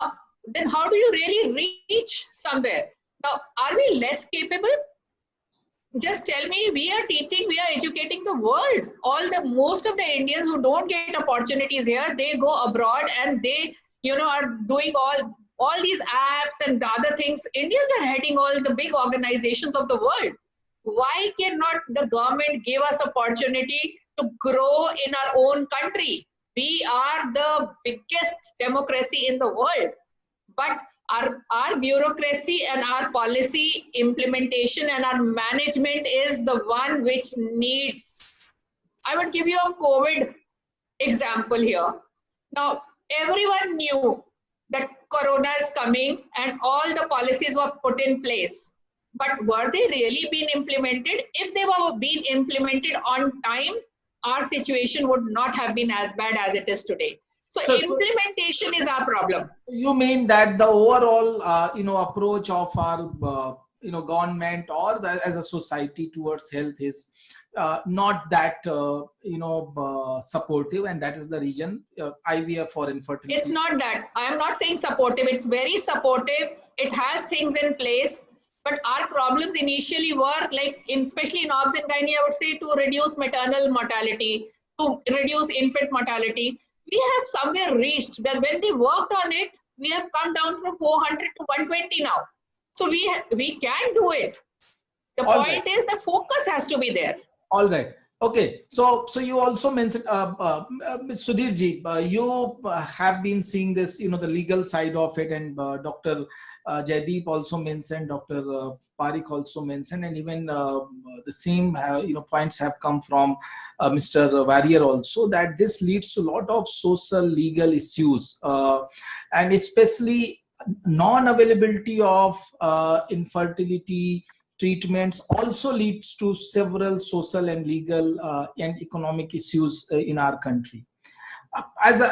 then how do you really reach somewhere? Now, are we less capable? Just tell me, we are educating the world. Most of the Indians who don't get opportunities here, they go abroad and they, are doing all these apps and the other things. Indians are heading all the big organizations of the world. Why cannot the government give us opportunity to grow in our own country? We are the biggest democracy in the world, but our bureaucracy and our policy implementation and our management is the one which needs. I would give you a COVID example here. Now, everyone knew that Corona is coming and all the policies were put in place. But were they really being implemented? If they were being implemented on time, our situation would not have been as bad as it is today. So implementation is our problem. You mean that the overall, approach of our, government or as a society towards health is not that, supportive, and that is the reason IVF for infertility. It's not that. I am not saying supportive. It's very supportive. It has things in place. But our problems initially were especially in obs and gynae, I would say, to reduce maternal mortality, to reduce infant mortality. We have somewhere reached, but when they worked on it, we have come down from 400 to 120 now. So we can do it. The point is the focus has to be there. All right. Okay, so you also mentioned, Ms. Sudhir ji, you have been seeing this, the legal side of it, and Dr. Jaideep also mentioned, Dr. Parikh also mentioned, and even the same, points have come from Mr. Warrier also, that this leads to a lot of social legal issues, and especially non-availability of infertility treatments also leads to several social and legal and economic issues in our country. As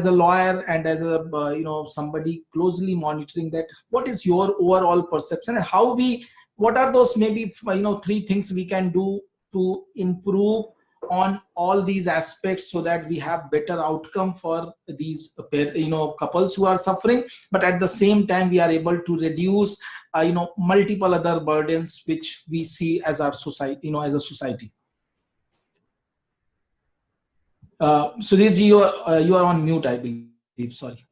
a lawyer and as a somebody closely monitoring that, what is your overall perception, and what are those maybe 3 things we can do to improve on all these aspects so that we have better outcome for these couples who are suffering, but at the same time we are able to reduce multiple other burdens which we see as our society, as a society. Sudhir ji, you are on mute, I believe. Sorry.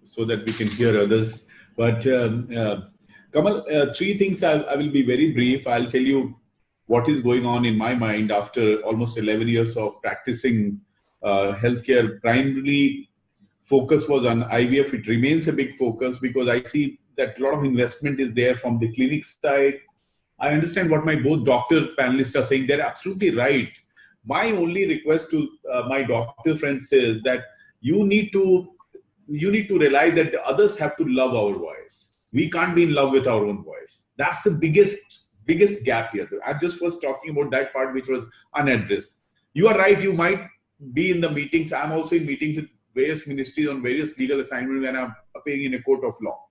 So that we can hear others. But Kamal, 3 things. I will be very brief. I'll tell you what is going on in my mind after almost 11 years of practicing healthcare. Primarily, focus was on IVF. It remains a big focus because I see that a lot of investment is there from the clinic side. I understand what my both doctor panelists are saying. They're absolutely right. My only request to my doctor friends is that you need to realize that the others have to love our voice. We can't be in love with our own voice. That's the biggest gap here. I just was talking about that part which was unaddressed. You are right. You might be in the meetings. I'm also in meetings with various ministries on various legal assignments when I'm appearing in a court of law.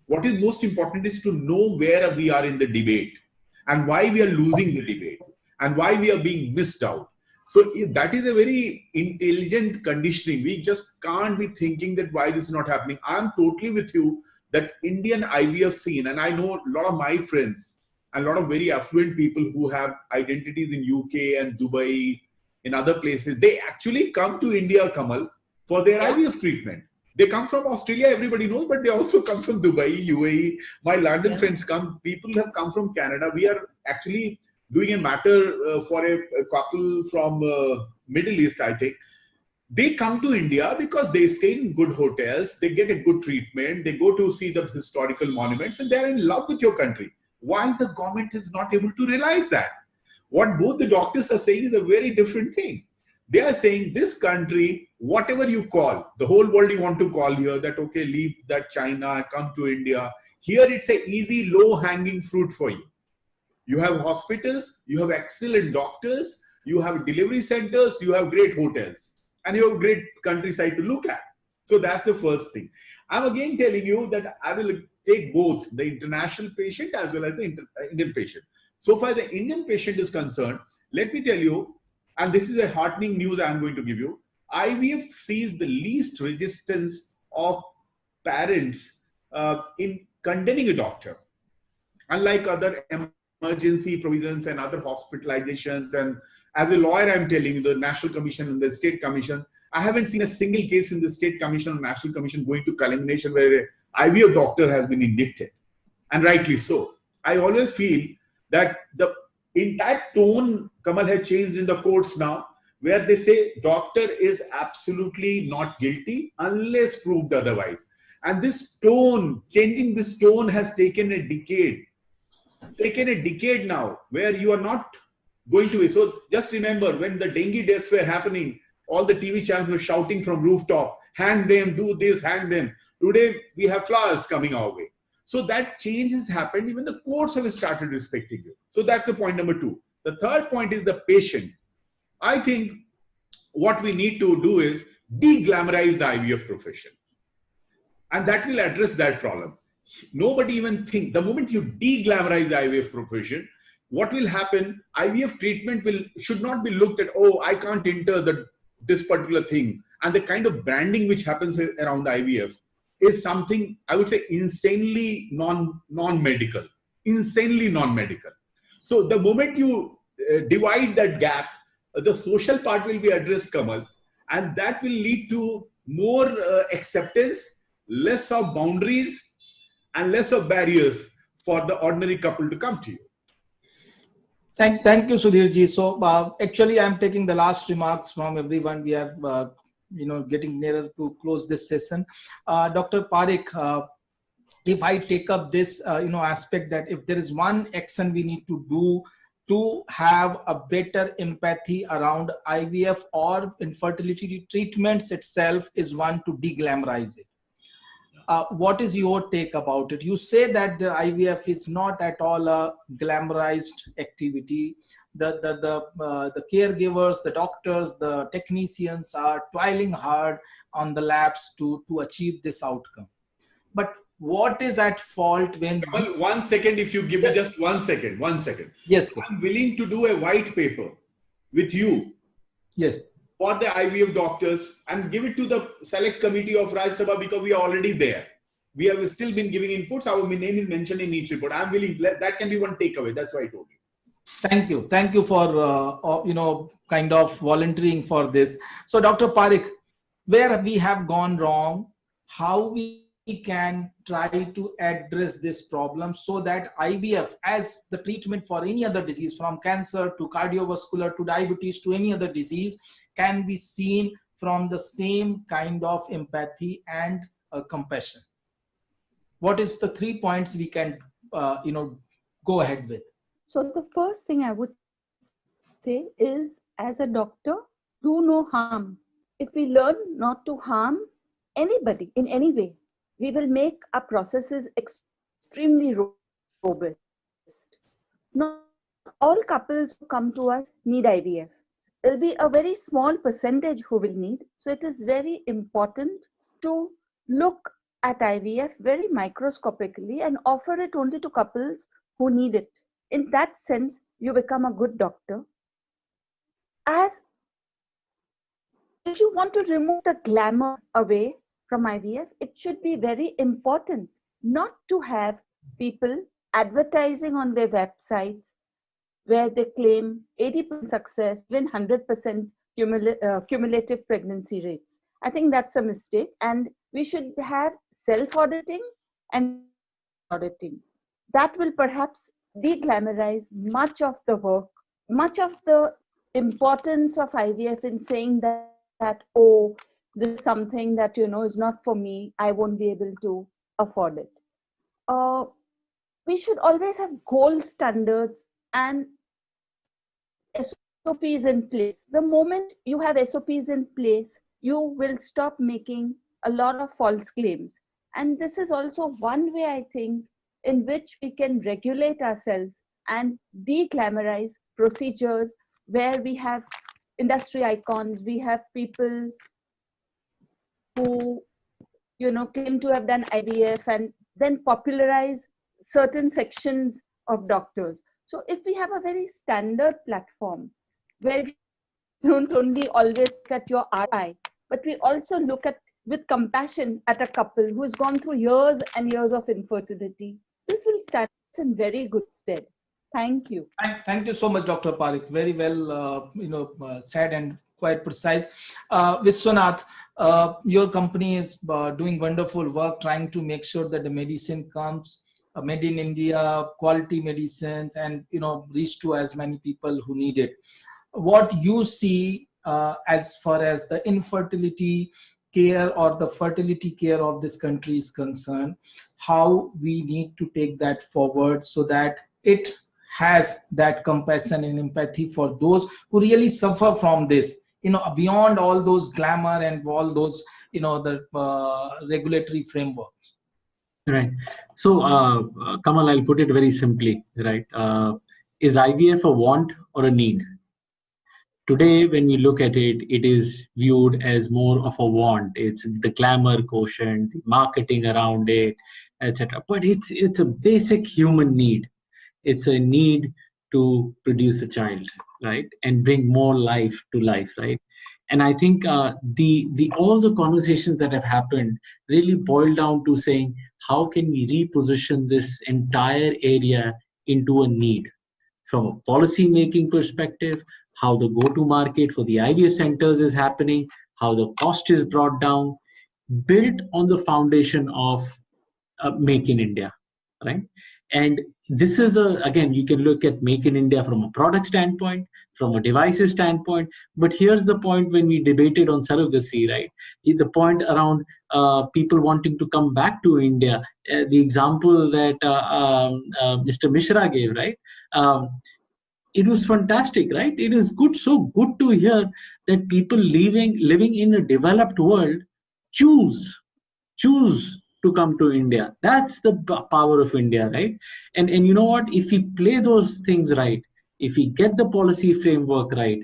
What is most important is to know where we are in the debate and why we are losing the debate and why we are being missed out. So that is a very intelligent conditioning. We just can't be thinking that why this is not happening. I'm totally with you that Indian IVF scene, and I know a lot of my friends and a lot of very affluent people who have identities in UK and Dubai, in other places, they actually come to India, Kamal, for their IVF treatment. They come from Australia, everybody knows, but they also come from Dubai, UAE. My London friends come, people have come from Canada. We are actually doing a matter for a couple from Middle East, I think. They come to India because they stay in good hotels, they get a good treatment, they go to see the historical monuments, and they're in love with your country. Why the government is not able to realize that? What both the doctors are saying is a very different thing. They are saying this country, whatever you call, the whole world you want to call here, that okay, leave that China, come to India. Here it's an easy, low-hanging fruit for you. You have hospitals, you have excellent doctors, you have delivery centers, you have great hotels, and you have great countryside to look at. So that's the first thing. I'm again telling you that I will take both the international patient as well as the Indian patient. So far the Indian patient is concerned, let me tell you, and this is a heartening news I'm going to give you, IVF sees the least resistance of parents in condemning a doctor. Unlike other emergency provisions and other hospitalizations, and as a lawyer, I'm telling you, the National Commission and the State Commission, I haven't seen a single case in the State Commission or National Commission going to culmination where an IVF doctor has been indicted, and rightly so. I always feel that the entire tone, Kamal, has changed in the courts now, where they say doctor is absolutely not guilty unless proved otherwise. And this tone, changing this tone has taken a decade. Now, where you are not going to. So just remember, when the dengue deaths were happening, all the TV channels were shouting from rooftop, hang them, do this, hang them. Today, we have flowers coming our way. So that change has happened. Even the courts have started respecting you. So that's the point number 2. The third point is the patient. I think what we need to do is de-glamorize the IVF profession. And that will address that problem. Nobody even think, the moment you de-glamorize the IVF profession, what will happen, IVF treatment should not be looked at, oh, I can't enter this particular thing. And the kind of branding which happens around IVF is something, I would say, insanely non-medical. Insanely non-medical. So the moment you divide that gap, the social part will be addressed, Kamal, and that will lead to more acceptance, less of boundaries, and less of barriers for the ordinary couple to come to you. Thank you, Sudhir ji. So actually, I'm taking the last remarks from everyone. We are, getting nearer to close this session. Dr. Parikh, if I take up this, aspect that if there is one action we need to do to have a better empathy around IVF or infertility treatments itself, is one to deglamorize it. What is your take about it? You say that the IVF is not at all a glamorized activity. The caregivers, the doctors, the technicians are toiling hard on the labs to achieve this outcome. But what is at fault when? Well, 1 second, if you give me just 1 second, 1 second. Yes, sir. I'm willing to do a white paper with you. Yes. For the IVF doctors and give it to the select committee of Rajya Sabha, because we are already there. We have still been giving inputs. Our name is mentioned in each report. I'm willing. That can be one takeaway. That's why I told you. Thank you for kind of volunteering for this. So, Dr. Parikh, where we have gone wrong, how we can try to address this problem so that IVF, as the treatment for any other disease, from cancer to cardiovascular to diabetes to any other disease, can be seen from the same kind of empathy and compassion. What is the 3 points we can go ahead with? So the first thing I would say is, as a doctor, do no harm. If we learn not to harm anybody in any way, we will make our processes extremely robust. Not all couples who come to us need IVF. It will be a very small percentage who will need. So it is very important to look at IVF very microscopically and offer it only to couples who need it. In that sense, you become a good doctor. As if you want to remove the glamour away from IVF, it should be very important not to have people advertising on their websites where they claim 80% success, even 100% cumulative pregnancy rates. I think that's a mistake, and we should have self-auditing and auditing. That will perhaps deglamorize much of the work, much of the importance of IVF in saying that oh, this is something that is not for me, I won't be able to afford it. We should always have gold standards and SOPs in place. The moment you have SOPs in place, you will stop making a lot of false claims. And this is also one way, I think, in which we can regulate ourselves and de-glamorize procedures where we have industry icons, we have people who claim to have done IVF and then popularize certain sections of doctors. So if we have a very standard platform where we don't only always look at your RI, but we also look at with compassion at a couple who has gone through years and years of infertility, this will stand us in very good stead. Thank you. Thank you so much, Dr. Parikh. Very well, said and quite precise. Vishwanath, your company is doing wonderful work trying to make sure that the medicine comes made in India, quality medicines, and reach to as many people who need it. What you see as far as the infertility care or the fertility care of this country is concerned, how we need to take that forward so that it has that compassion and empathy for those who really suffer from this, beyond all those glamour and all those, the regulatory frameworks. Right. So, Kamal, I'll put it very simply, right? Is IVF a want or a need? Today, when we look at it, it is viewed as more of a want. It's the glamour quotient, the marketing around it, etc. But it's a basic human need. It's a need to produce a child, right, and bring more life to life, right? And I think the all the conversations that have happened really boil down to saying, how can we reposition this entire area into a need from a policy making perspective, how the go-to-market for the IVF centers is happening, how the cost is brought down, built on the foundation of Make in India, right? And this is again, you can look at Make in India from a product standpoint, from a devices standpoint. But here's the point when we debated on surrogacy, right? The point around people wanting to come back to India, the example that Mr. Mishra gave, right? It was fantastic, right? It is so good to hear that people living in a developed world choose to come to India. That's the power of India, right? And you know what? If we play those things right, if we get the policy framework right,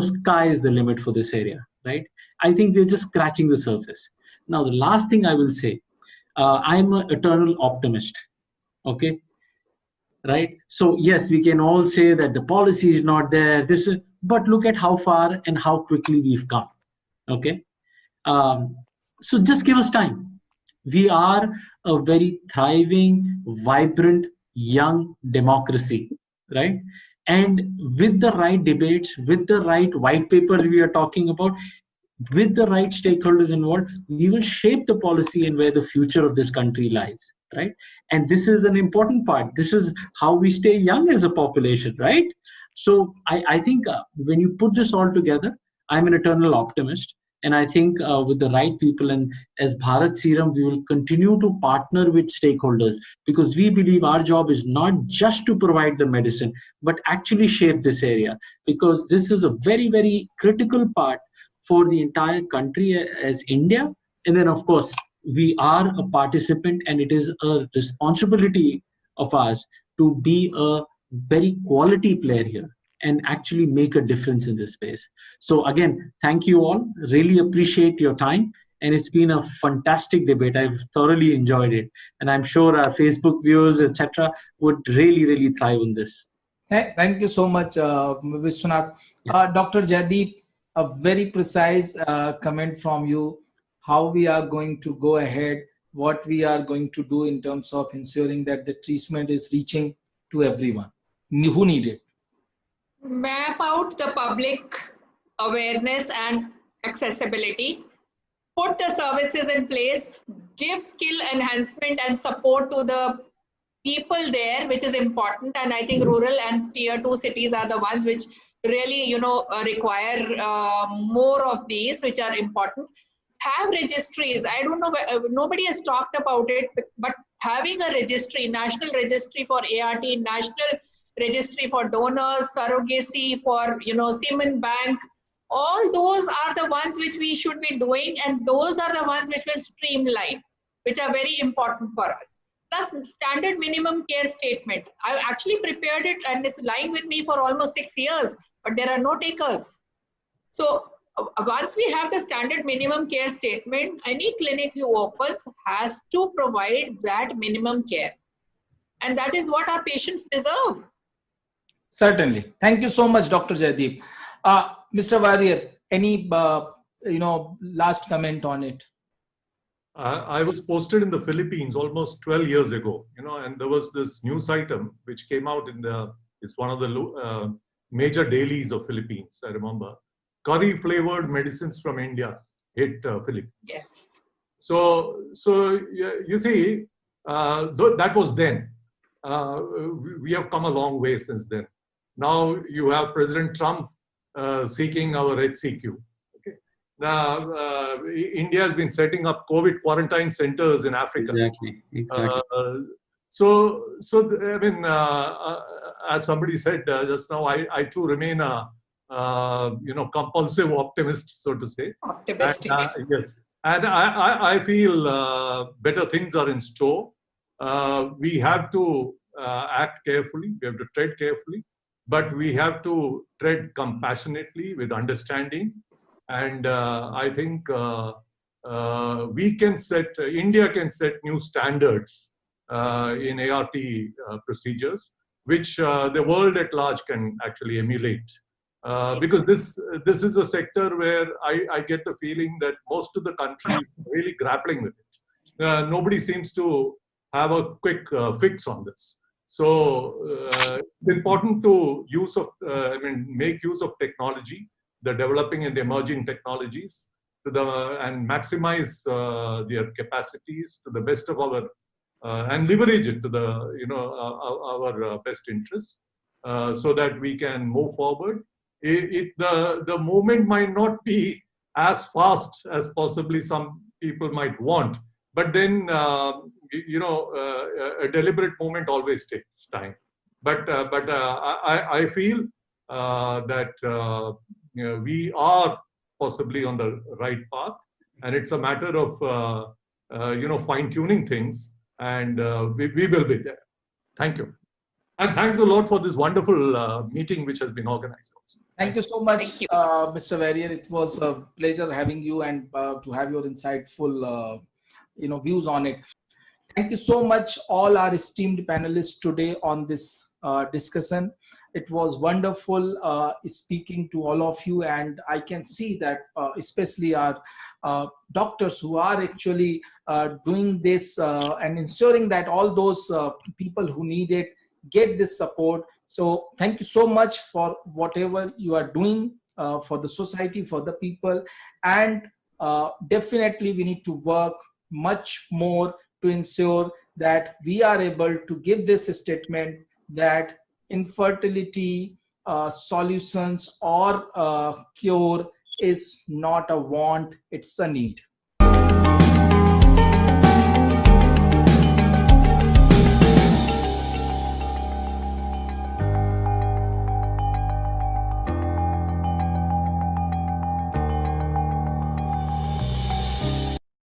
sky is the limit for this area, right? I think we're just scratching the surface. Now, the last thing I will say, I'm an eternal optimist. Okay, right? So yes, we can all say that the policy is not there. But look at how far and how quickly we've come. Okay, so just give us time. We are a very thriving, vibrant, young democracy, right? And with the right debates, with the right white papers we are talking about, with the right stakeholders involved, we will shape the policy and where the future of this country lies, right? And this is an important part. This is how we stay young as a population, right? So I think when you put this all together, I'm an eternal optimist. And I think with the right people, and as Bharat Serum, we will continue to partner with stakeholders, because we believe our job is not just to provide the medicine, but actually shape this area, because this is a very, very critical part for the entire country as India. And then, of course, we are a participant, and it is a responsibility of ours to be a very quality player here and actually make a difference in this space. So again, thank you all. Really appreciate your time. And it's been a fantastic debate. I've thoroughly enjoyed it. And I'm sure our Facebook viewers, etc., would really, really thrive on this. Thank you so much, Vishwanath. Dr. Jaideep, a very precise comment from you, how we are going to go ahead, what we are going to do in terms of ensuring that the treatment is reaching to everyone who need it. Map out the public awareness and accessibility, put the services in place, give skill enhancement and support to the people there, which is important. And I think rural and tier 2 cities are the ones which really, require more of these, which are important. Have registries. I don't know, nobody has talked about it, but having a registry, national registry for ART, national registry for donors, surrogacy, for semen bank, all those are the ones which we should be doing, and those are the ones which will streamline, which are very important for us. Plus, standard minimum care statement. I actually prepared it, and it's lying with me for almost 6 years, but there are no takers. So once we have the standard minimum care statement, any clinic who opens has to provide that minimum care, and that is what our patients deserve. Certainly. Thank you so much, Dr. Jaideep. Mr. Warrier, any last comment on it? I was posted in the Philippines almost 12 years ago, and there was this news item which came out it's one of the major dailies of Philippines, I remember. Curry flavored medicines from India hit Philippines. Yes. So you see, that was then. We have come a long way since then. Now you have President Trump seeking our HCQ. Okay. Now India has been setting up COVID quarantine centers in Africa. Exactly. So I mean, as somebody said just now, I too remain a compulsive optimist, so to say. Optimistic. And, yes, and I feel better things are in store. We have to act carefully. We have to tread carefully, but we have to tread compassionately with understanding. And I think India can set new standards in ART procedures, which the world at large can actually emulate. Because this is a sector where I get the feeling that most of the countries are really grappling with it. Nobody seems to have a quick fix on this. So it's important to make use of technology, the developing and emerging technologies, and maximize their capacities to the best of our and leverage it to the our best interests, so that we can move forward. The movement might not be as fast as possibly some people might want, but then a deliberate movement always takes time. But I feel that we are possibly on the right path, and it's a matter of fine tuning things, and we will be there. Thank you. And thanks a lot for this wonderful meeting which has been organized also. Thank you so much, Thank you. Mr. Warrier. It was a pleasure having you and to have your insightful views on it. Thank you so much, all our esteemed panelists today on this discussion. It was wonderful speaking to all of you, and I can see that especially our doctors who are actually doing this and ensuring that all those people who need it get this support. So thank you so much for whatever you are doing for the society, for the people, and definitely we need to work much more to ensure that we are able to give this statement that infertility solutions or cure is not a want, it's a need.